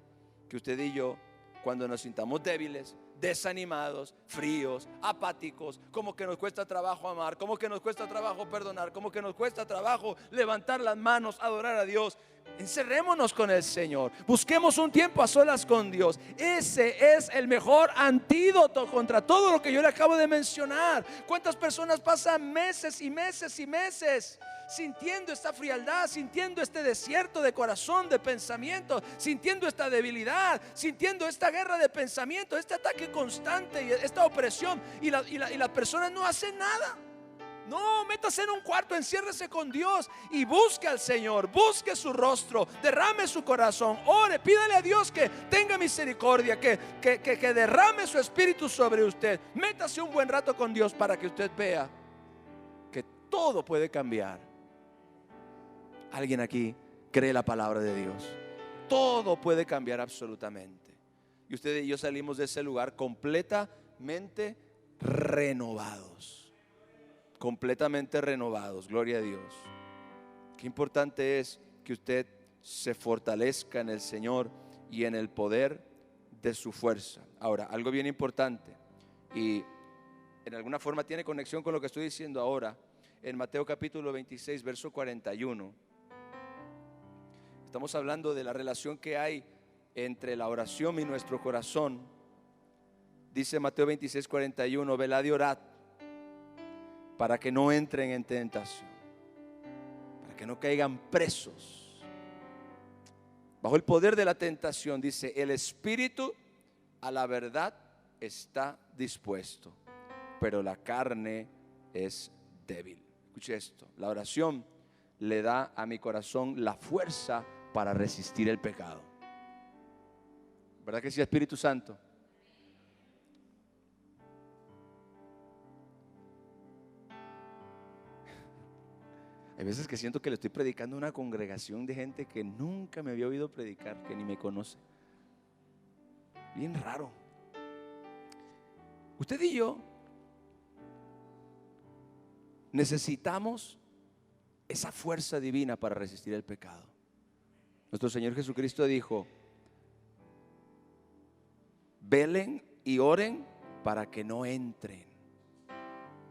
que usted y yo, cuando nos sintamos débiles, desanimados, fríos, apáticos, como que nos cuesta trabajo amar, como que nos cuesta trabajo perdonar, como que nos cuesta trabajo levantar las manos, adorar a Dios, encerrémonos con el Señor, busquemos un tiempo a solas con Dios. Ese es el mejor antídoto contra todo lo que yo le acabo de mencionar. ¿Cuántas personas pasan meses y meses y meses sintiendo esta frialdad, sintiendo este desierto de corazón, de pensamiento, sintiendo esta debilidad, sintiendo esta guerra de pensamiento, este ataque constante y esta opresión, y las personas no hacen nada? No, métase en un cuarto, enciérrese con Dios y busque al Señor, busque su rostro, derrame su corazón, ore, pídale a Dios que tenga misericordia, que derrame su espíritu sobre usted. Métase un buen rato con Dios para que usted vea que todo puede cambiar. ¿Alguien aquí cree la palabra de Dios? Todo puede cambiar absolutamente. Y usted y yo salimos de ese lugar completamente renovados. Completamente renovados, gloria a Dios. Qué importante es que usted se fortalezca en el Señor y en el poder de su fuerza. Ahora, algo bien importante y en alguna forma tiene conexión con lo que estoy diciendo ahora. En Mateo capítulo 26, verso 41, estamos hablando de la relación que hay entre la oración y nuestro corazón. Dice Mateo 26, 41, velad y orad para que no entren en tentación, para que no caigan presos bajo el poder de la tentación. Dice, el espíritu a la verdad está dispuesto, pero la carne es débil. Escuche esto, la oración le da a mi corazón la fuerza para resistir el pecado. ¿Verdad que sí, Espíritu Santo? Hay veces que siento que le estoy predicando a una congregación de gente que nunca me había oído predicar, que ni me conoce. Bien raro. Usted y yo necesitamos esa fuerza divina para resistir el pecado. Nuestro Señor Jesucristo dijo, velen y oren para que no entren,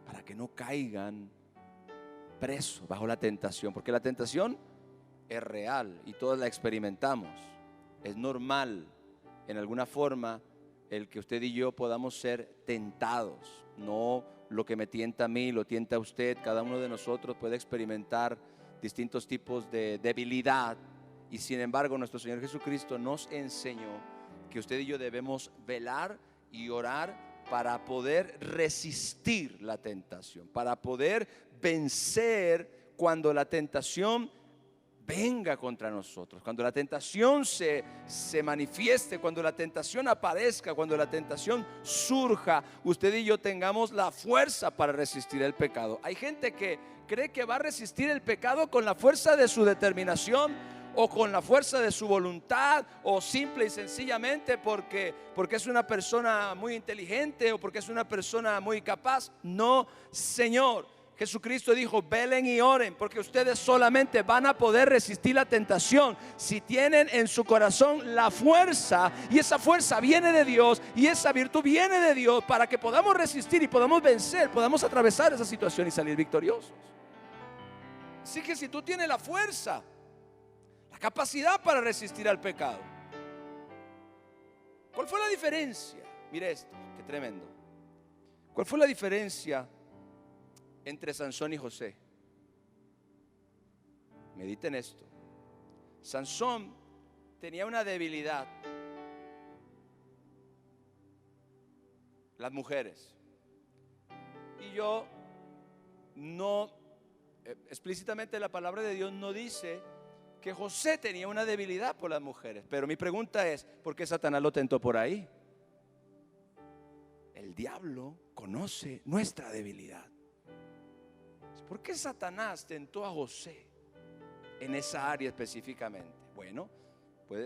para que no caigan preso bajo la tentación, porque la tentación es real y todos la experimentamos. Es normal en alguna forma el que usted y yo podamos ser tentados. No lo que me tienta a mí, lo tienta a usted. Cada uno de nosotros puede experimentar distintos tipos de debilidad, y sin embargo nuestro Señor Jesucristo nos enseñó que usted y yo debemos velar y orar para poder resistir la tentación, para poder vencer cuando la tentación venga contra nosotros, cuando la tentación se manifieste, cuando la tentación aparezca, cuando la tentación surja, usted y yo tengamos la fuerza para resistir el pecado. Hay gente que cree que va a resistir el pecado con la fuerza de su determinación, o con la fuerza de su voluntad, o simple y sencillamente porque es una persona muy inteligente, o porque es una persona muy capaz. No, Señor. Jesucristo dijo, velen y oren, porque ustedes solamente van a poder resistir la tentación si tienen en su corazón la fuerza, y esa fuerza viene de Dios, y esa virtud viene de Dios, para que podamos resistir y podamos vencer, podamos atravesar esa situación y salir victoriosos. Así que si tú tienes la fuerza, la capacidad para resistir al pecado, ¿cuál fue la diferencia? Mire esto, qué tremendo. ¿Cuál fue la diferencia entre Sansón y José? Mediten esto. Sansón tenía una debilidad: las mujeres. Y yo no, explícitamente la palabra de Dios no dice que José tenía una debilidad por las mujeres. Pero mi pregunta es, ¿por qué Satanás lo tentó por ahí? El diablo conoce nuestra debilidad. ¿Por qué Satanás tentó a José en esa área específicamente? Bueno,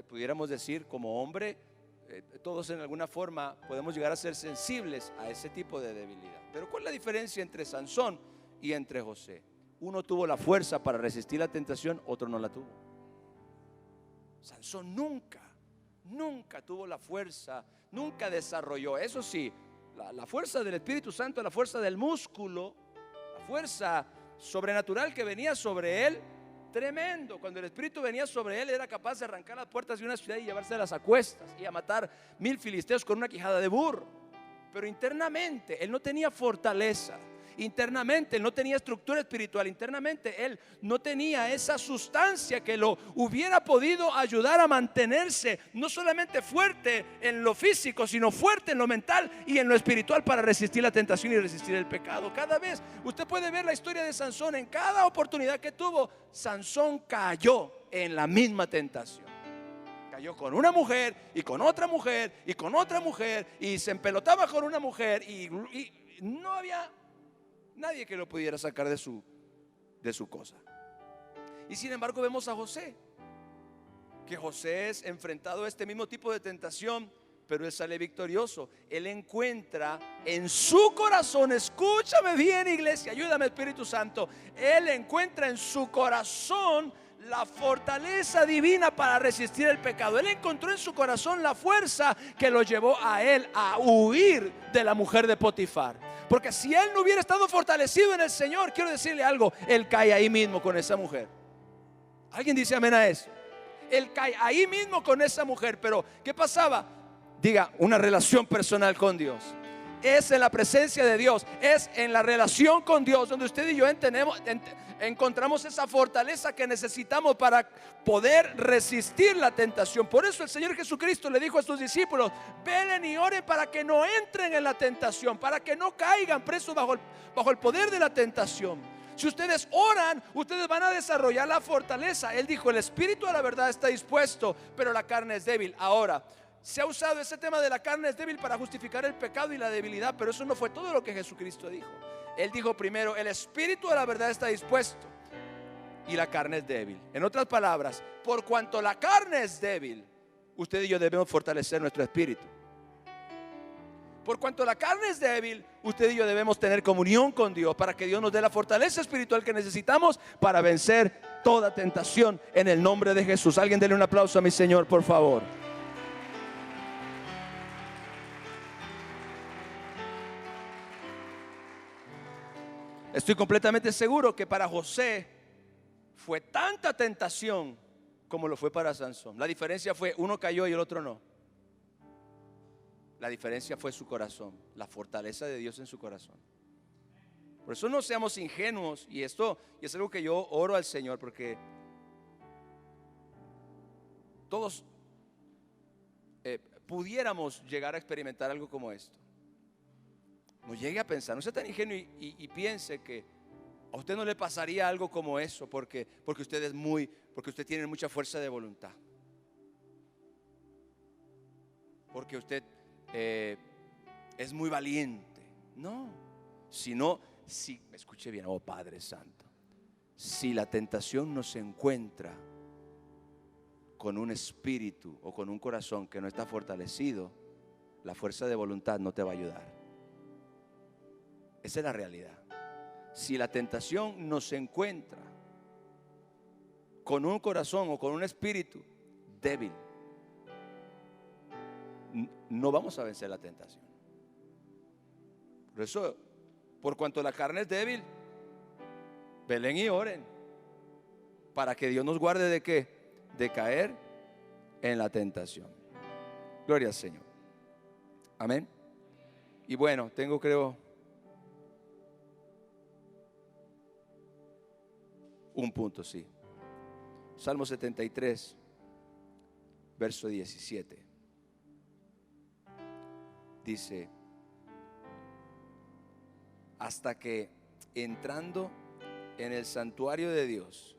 pudiéramos decir como hombre, todos en alguna forma podemos llegar a ser sensibles a ese tipo de debilidad. Pero ¿cuál es la diferencia entre Sansón y entre José? Uno tuvo la fuerza para resistir la tentación, otro no la tuvo. Sansón nunca tuvo la fuerza, nunca desarrolló. Eso sí, la fuerza del Espíritu Santo, la fuerza del músculo, la fuerza sobrenatural que venía sobre él, tremendo. Cuando el Espíritu venía sobre él, era capaz de arrancar las puertas de una ciudad y llevárselas a cuestas, y a matar 1000 filisteos con una quijada de burro. Pero internamente él no tenía fortaleza. internamente. Él no tenía estructura espiritual internamente. Él no tenía esa sustancia que lo hubiera podido ayudar a mantenerse no solamente fuerte en lo físico, sino fuerte en lo mental y en lo espiritual para resistir la tentación y resistir el pecado. Cada vez usted puede ver la historia de Sansón. En cada oportunidad que tuvo, Sansón cayó en la misma tentación. Cayó con una mujer y con otra mujer y con otra mujer, y se empelotaba con una mujer, y no había nadie que lo pudiera sacar de su cosa. Y sin embargo vemos a José, que José es enfrentado a este mismo tipo de tentación, pero él sale victorioso. Él encuentra en su corazón, escúchame bien, iglesia, ayúdame, Espíritu Santo. Él encuentra en su corazón la fortaleza divina para resistir el pecado. Él encontró en su corazón la fuerza que lo llevó a él a huir de la mujer de Potifar. Porque si él no hubiera estado fortalecido en el Señor, quiero decirle algo, él cae ahí mismo con esa mujer. ¿Alguien dice amén a eso? Él cae ahí mismo con esa mujer. Pero ¿qué pasaba? Diga, una relación personal con Dios. Es en la presencia de Dios, es en la relación con Dios donde usted y yo encontramos esa fortaleza que necesitamos para poder resistir la tentación. Por eso el Señor Jesucristo le dijo a sus discípulos: velen y oren para que no entren en la tentación, para que no caigan presos bajo el poder de la tentación. Si ustedes oran, ustedes van a desarrollar la fortaleza. Él dijo: el espíritu a la verdad está dispuesto, pero la carne es débil. Ahora, se ha usado ese tema de la carne es débil para justificar el pecado y la debilidad, pero eso no fue todo lo que Jesucristo dijo. Él dijo primero: el espíritu a la verdad está dispuesto y la carne es débil. En otras palabras, por cuanto la carne es débil, usted y yo debemos fortalecer nuestro espíritu. Por cuanto la carne es débil, usted y yo debemos tener comunión con Dios para que Dios nos dé la fortaleza espiritual que necesitamos para vencer toda tentación en el nombre de Jesús. Alguien dele un aplauso a mi Señor, por favor. Estoy completamente seguro que para José fue tanta tentación como lo fue para Sansón. La diferencia fue: uno cayó y el otro no. La diferencia fue su corazón, la fortaleza de Dios en su corazón. Por eso no seamos ingenuos. Y esto es algo que yo oro al Señor, porque todos pudiéramos llegar a experimentar algo como esto. No llegue a pensar, no sea tan ingenuo y piense que a usted no le pasaría algo como eso, porque usted tiene mucha fuerza de voluntad, porque usted es muy valiente. No, si me escuche bien, oh Padre Santo, si la tentación no se encuentra con un espíritu o con un corazón que no está fortalecido, la fuerza de voluntad no te va a ayudar. Esa es la realidad. Si la tentación no se encuentra con un corazón o con un espíritu débil, no vamos a vencer la tentación. Por eso, por cuanto la carne es débil, velen y oren para que Dios nos guarde ¿de qué? De caer en la tentación. Gloria al Señor. Amén. Y bueno, creo un punto, sí. Salmo 73, verso 17. Dice: hasta que entrando en el santuario de Dios,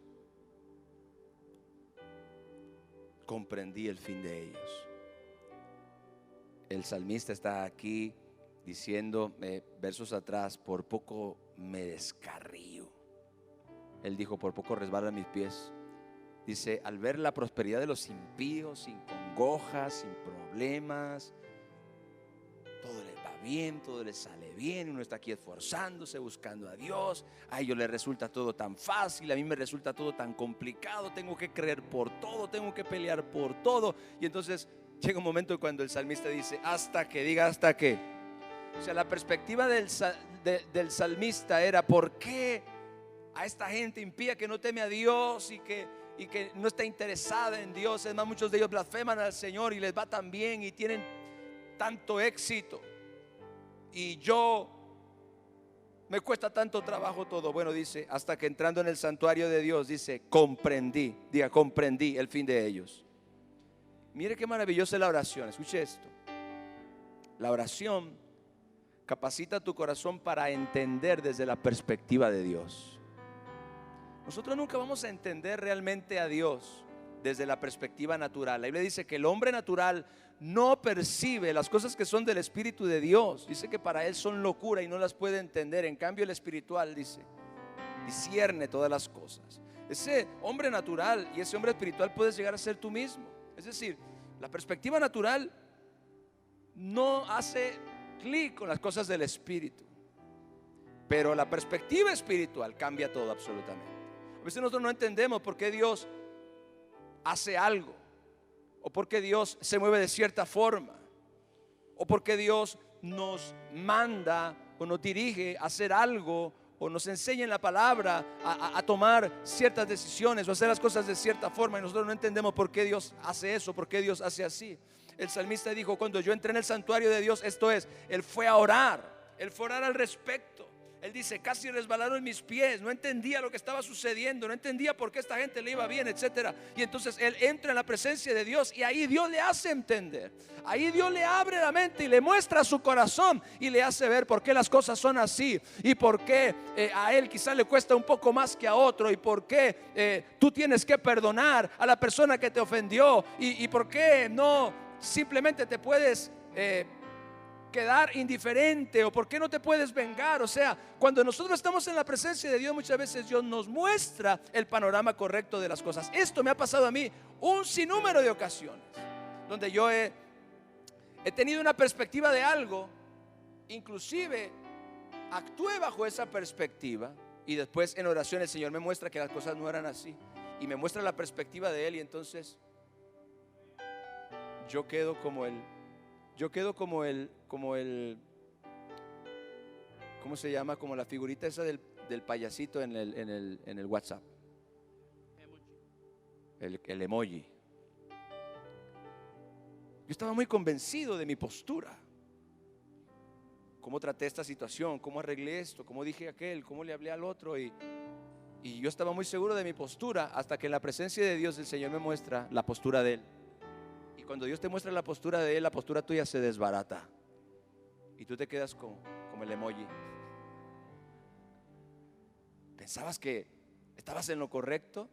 comprendí el fin de ellos. El salmista está aquí diciendo, versos atrás: por poco me descarrío. Él dijo: por poco resbalan mis pies. Dice: al ver la prosperidad de los impíos, sin congojas, sin problemas, todo les va bien, todo les sale bien, uno está aquí esforzándose, buscando a Dios. A ellos les resulta todo tan fácil, a mí me resulta todo tan complicado. Tengo que creer por todo, tengo que pelear por todo. Y entonces llega un momento cuando el salmista dice: hasta que, diga hasta que. O sea, la perspectiva del salmista era: ¿por qué a esta gente impía que no teme a Dios y que no está interesada en Dios? Es más, muchos de ellos blasfeman al Señor y les va tan bien y tienen tanto éxito, y yo me cuesta tanto trabajo todo. Bueno, dice, hasta que entrando en el santuario de Dios, dice, comprendí, diga, comprendí el fin de ellos. Mire qué maravillosa es la oración. Escuche esto. La oración capacita tu corazón para entender desde la perspectiva de Dios. Nosotros nunca vamos a entender realmente a Dios desde la perspectiva natural. La Biblia dice que el hombre natural no percibe las cosas que son del Espíritu de Dios. Dice que para él son locura y no las puede entender. En cambio el espiritual, dice, discierne todas las cosas. Ese hombre natural y ese hombre espiritual puedes llegar a ser tú mismo. Es decir, la perspectiva natural no hace clic con las cosas del Espíritu, pero la perspectiva espiritual cambia todo absolutamente. A veces nosotros no entendemos por qué Dios hace algo, o por qué Dios se mueve de cierta forma, o por qué Dios nos manda o nos dirige a hacer algo, o nos enseña en la palabra a tomar ciertas decisiones o hacer las cosas de cierta forma, y nosotros no entendemos por qué Dios hace eso, por qué Dios hace así. El salmista dijo, cuando yo entré en el santuario de Dios, esto es, él fue a orar, él fue a orar al respecto. Él dice, casi resbalaron mis pies, no entendía lo que estaba sucediendo, no entendía por qué esta gente le iba bien, etcétera. Y entonces él entra en la presencia de Dios y ahí Dios le hace entender. Ahí Dios le abre la mente y le muestra su corazón y le hace ver por qué las cosas son así y por qué a él quizás le cuesta un poco más que a otro, y por qué tú tienes que perdonar a la persona que te ofendió, y por qué no simplemente te puedes quedar indiferente, o por qué no te puedes vengar. O sea, cuando nosotros estamos en la presencia de Dios, muchas veces Dios nos muestra el panorama correcto de las cosas. Esto me ha pasado a mí un sinnúmero de ocasiones, donde yo he tenido una perspectiva de algo, inclusive actué bajo esa perspectiva, y después en oración el Señor me muestra que las cosas no eran así, y me muestra la perspectiva de Él, y entonces yo quedo como ¿cómo se llama? Como la figurita esa del payasito en el WhatsApp. El emoji. Yo estaba muy convencido de mi postura. Cómo traté esta situación, cómo arreglé esto, cómo dije aquel, cómo le hablé al otro. Y yo estaba muy seguro de mi postura, hasta que en la presencia de Dios el Señor me muestra la postura de Él. Y cuando Dios te muestra la postura de Él, la postura tuya se desbarata y tú te quedas como el emoji. Pensabas que estabas en lo correcto,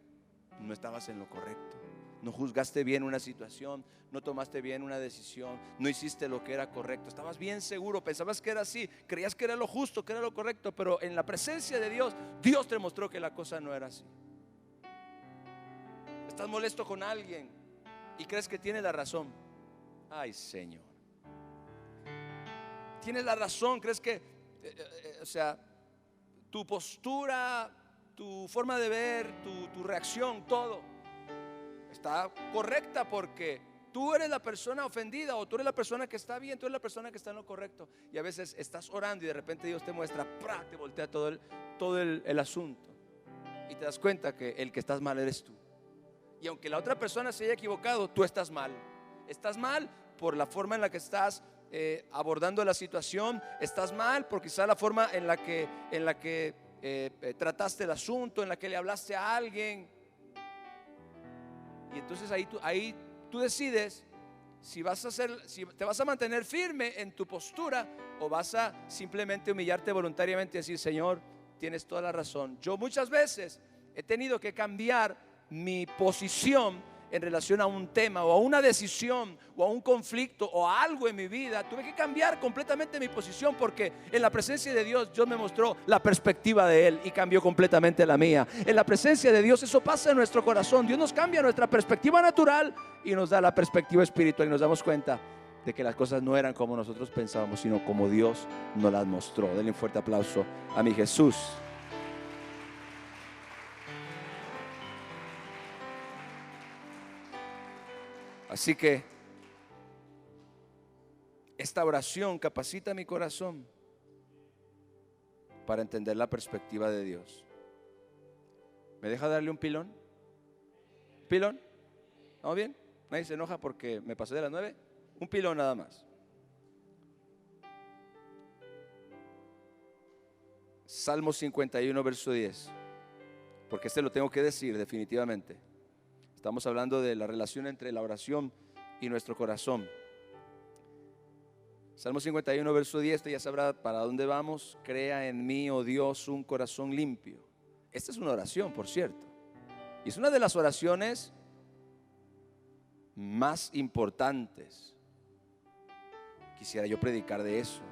no estabas en lo correcto. No juzgaste bien una situación, no tomaste bien una decisión, no hiciste lo que era correcto. Estabas bien seguro, pensabas que era así, creías que era lo justo, que era lo correcto, pero en la presencia de Dios, Dios te mostró que la cosa no era así. Estás molesto con alguien y crees que tiene la razón. Ay, Señor, tienes la razón, crees que o sea, tu postura, tu forma de ver, tu reacción, todo está correcta, porque tú eres la persona ofendida, o tú eres la persona que está bien, tú eres la persona que está en lo correcto. Y a veces estás orando y de repente Dios te muestra, ¡pra!, te voltea todo el asunto, y te das cuenta que el que estás mal eres tú. Y aunque la otra persona se haya equivocado, tú estás mal. Estás mal por la forma en la que estás abordando la situación. Estás mal por quizá la forma en la que trataste el asunto, en la que le hablaste a alguien. Y entonces ahí tú decides si te vas a mantener firme en tu postura, o vas a simplemente humillarte voluntariamente y decir, Señor, tienes toda la razón. Yo muchas veces he tenido que cambiar mi posición en relación a un tema, o a una decisión, o a un conflicto, o a algo en mi vida. Tuve que cambiar completamente mi posición, porque en la presencia de Dios me mostró la perspectiva de Él y cambió completamente la mía. En la presencia de Dios eso pasa en nuestro corazón. Dios nos cambia nuestra perspectiva natural y nos da la perspectiva espiritual, y nos damos cuenta de que las cosas no eran como nosotros pensábamos, sino como Dios nos las mostró. Denle un fuerte aplauso a mi Jesús. Así que esta oración capacita mi corazón para entender la perspectiva de Dios. ¿Me deja darle un pilón? ¿Pilón? ¿Estamos bien? Nadie se enoja porque me pasé de las 9. Un pilón nada más. Salmo 51, verso 10. Porque este lo tengo que decir definitivamente. Estamos hablando de la relación entre la oración y nuestro corazón. Salmo 51, verso 10, usted ya sabrá para dónde vamos. Crea en mí, oh Dios, un corazón limpio. Esta es una oración, por cierto. Y es una de las oraciones más importantes. Quisiera yo predicar de eso.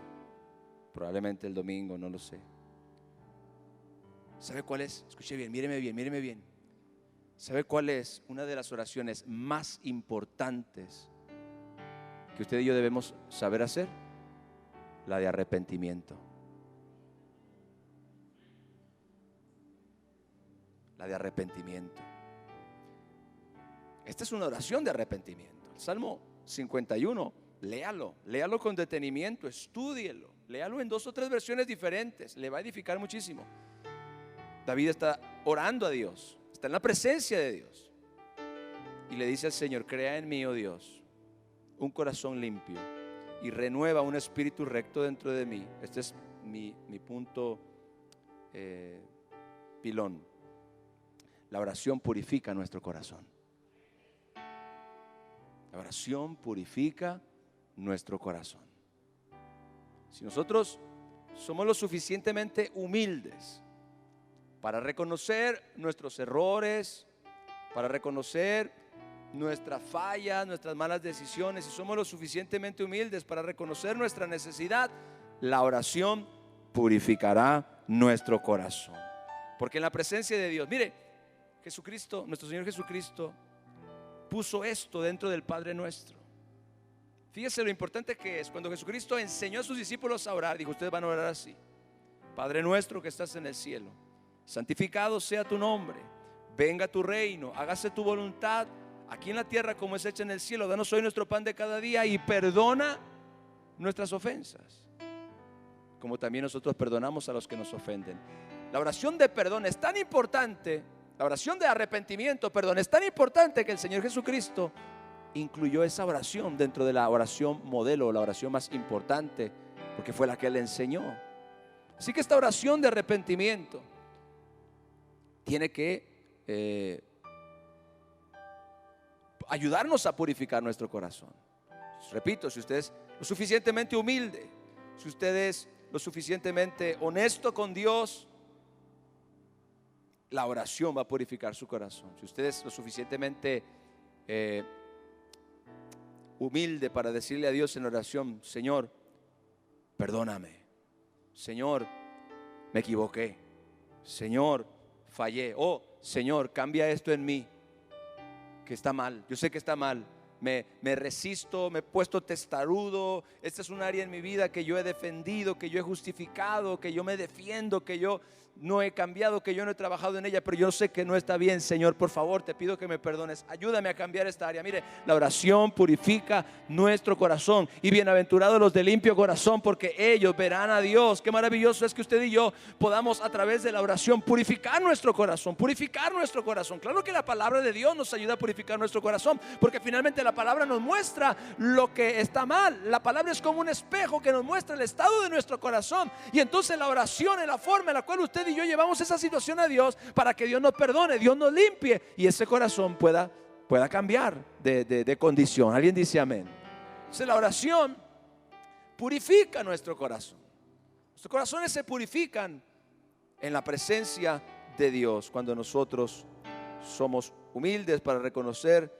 Probablemente el domingo, no lo sé. ¿Sabe cuál es? Escuche bien, míreme bien, míreme bien. ¿Sabe cuál es una de las oraciones más importantes que usted y yo debemos saber hacer? La de arrepentimiento. La de arrepentimiento. Esta es una oración de arrepentimiento. El Salmo 51, léalo con detenimiento, estúdielo, léalo en 2 o 3 versiones diferentes, le va a edificar muchísimo. David está orando a Dios, está en la presencia de Dios y le dice al Señor: crea en mí, oh Dios, un corazón limpio y renueva un espíritu recto dentro de mí. Este es mi punto pilón. La oración purifica nuestro corazón. La oración purifica nuestro corazón. Si nosotros somos lo suficientemente humildes para reconocer nuestros errores, para reconocer nuestras fallas, nuestras malas decisiones, si somos lo suficientemente humildes para reconocer nuestra necesidad, la oración purificará nuestro corazón. Porque en la presencia de Dios, mire, Jesucristo, nuestro Señor Jesucristo, puso esto dentro del Padre Nuestro. Fíjese lo importante que es. Cuando Jesucristo enseñó a sus discípulos a orar, dijo: ustedes van a orar así: Padre nuestro que estás en el cielo, santificado sea tu nombre, venga tu reino, hágase tu voluntad aquí en la tierra como es hecha en el cielo. Danos hoy nuestro pan de cada día y perdona nuestras ofensas, como también nosotros perdonamos a los que nos ofenden. La oración de perdón es tan importante, la oración de arrepentimiento, perdón, es tan importante que el Señor Jesucristo incluyó esa oración dentro de la oración modelo, la oración más importante, porque fue la que Él enseñó. Así que esta oración de arrepentimiento tiene que ayudarnos a purificar nuestro corazón. Repito, si usted es lo suficientemente humilde, si usted es lo suficientemente honesto con Dios, la oración va a purificar su corazón. Si usted es lo suficientemente humilde para decirle a Dios en oración: Señor, perdóname, Señor, me equivoqué, Señor, fallé, oh Señor, cambia esto en mí que está mal, yo sé que está mal, me resisto, me he puesto testarudo, esta es un área en mi vida que yo he defendido, que yo he justificado, que yo me defiendo, que yo no he cambiado, que yo no he trabajado en ella, pero yo sé que no está bien. Señor, por favor, te pido que me perdones, ayúdame a cambiar esta área. Mire, la oración purifica nuestro corazón, y bienaventurados los de limpio corazón, porque ellos verán a Dios. Qué maravilloso es que usted y yo podamos, a través de la oración, purificar nuestro corazón, purificar nuestro corazón. Claro que la palabra de Dios nos ayuda a purificar nuestro corazón, porque finalmente la palabra nos muestra lo que está mal. La palabra es como un espejo que nos muestra el estado de nuestro corazón, y entonces la oración es la forma en la cual usted y yo llevamos esa situación a Dios, para que Dios nos perdone, Dios nos limpie y ese corazón pueda cambiar de condición. ¿Alguien dice amén? Entonces la oración purifica nuestro corazón. Nuestros corazones se purifican en la presencia de Dios cuando nosotros somos humildes para reconocer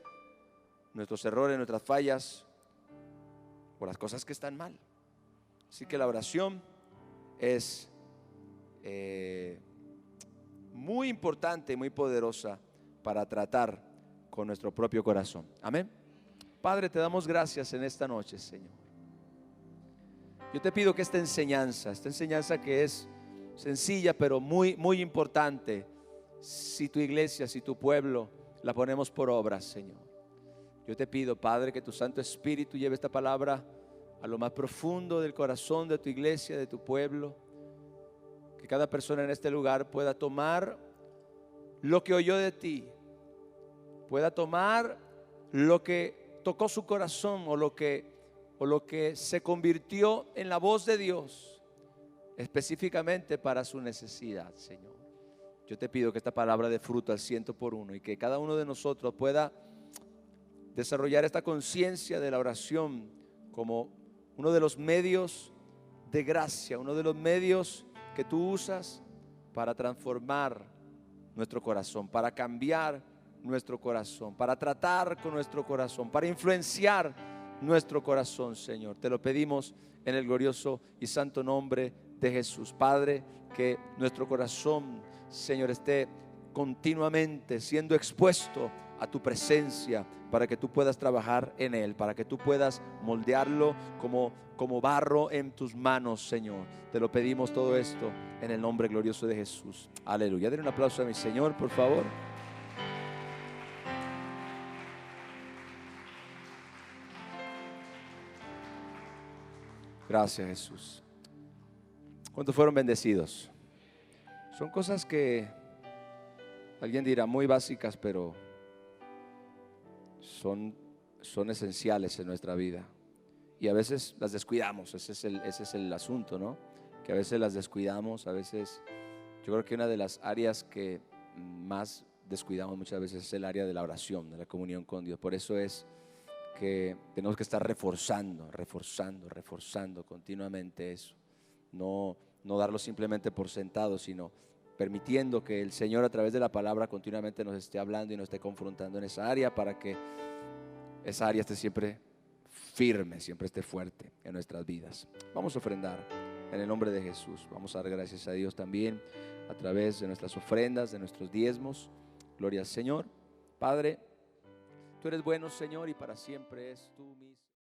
nuestros errores, nuestras fallas o las cosas que están mal. Así que la oración es muy importante, muy poderosa para tratar con nuestro propio corazón. Amén. Padre, te damos gracias en esta noche, Señor. Yo te pido que esta enseñanza que es sencilla pero muy, muy importante, si tu iglesia, si tu pueblo la ponemos por obra, Señor. Yo te pido, Padre, que tu Santo Espíritu lleve esta palabra a lo más profundo del corazón de tu iglesia, de tu pueblo. Que cada persona en este lugar pueda tomar lo que oyó de ti, pueda tomar lo que tocó su corazón, o lo que se convirtió en la voz de Dios, específicamente para su necesidad, Señor. Yo te pido que esta palabra dé fruto al 100 por 1 y que cada uno de nosotros pueda desarrollar esta conciencia de la oración como uno de los medios de gracia, uno de los medios que tú usas para transformar nuestro corazón, para cambiar nuestro corazón, para tratar con nuestro corazón, para influenciar nuestro corazón, Señor. Te lo pedimos en el glorioso y santo nombre de Jesús. Padre, que nuestro corazón, Señor, esté continuamente siendo expuesto a tu presencia, para que tú puedas trabajar en él, para que tú puedas moldearlo como barro en tus manos, Señor. Te lo pedimos todo esto en el nombre glorioso de Jesús. Aleluya. Den un aplauso a mi Señor, por favor. Gracias, Jesús. ¿Cuántos fueron bendecidos? Son cosas que alguien dirá muy básicas, pero son esenciales en nuestra vida. Y a veces las descuidamos. Ese es el asunto, ¿no? Que a veces las descuidamos. A veces, yo creo que una de las áreas que más descuidamos muchas veces es el área de la oración, de la comunión con Dios. Por eso es que tenemos que estar reforzando continuamente eso. No darlo simplemente por sentado, sino permitiendo que el Señor a través de la palabra continuamente nos esté hablando y nos esté confrontando en esa área, para que esa área esté siempre firme, siempre esté fuerte en nuestras vidas. Vamos a ofrendar en el nombre de Jesús. Vamos a dar gracias a Dios también a través de nuestras ofrendas, de nuestros diezmos. Gloria al Señor. Padre, tú eres bueno, Señor, y para siempre es tu misericordia.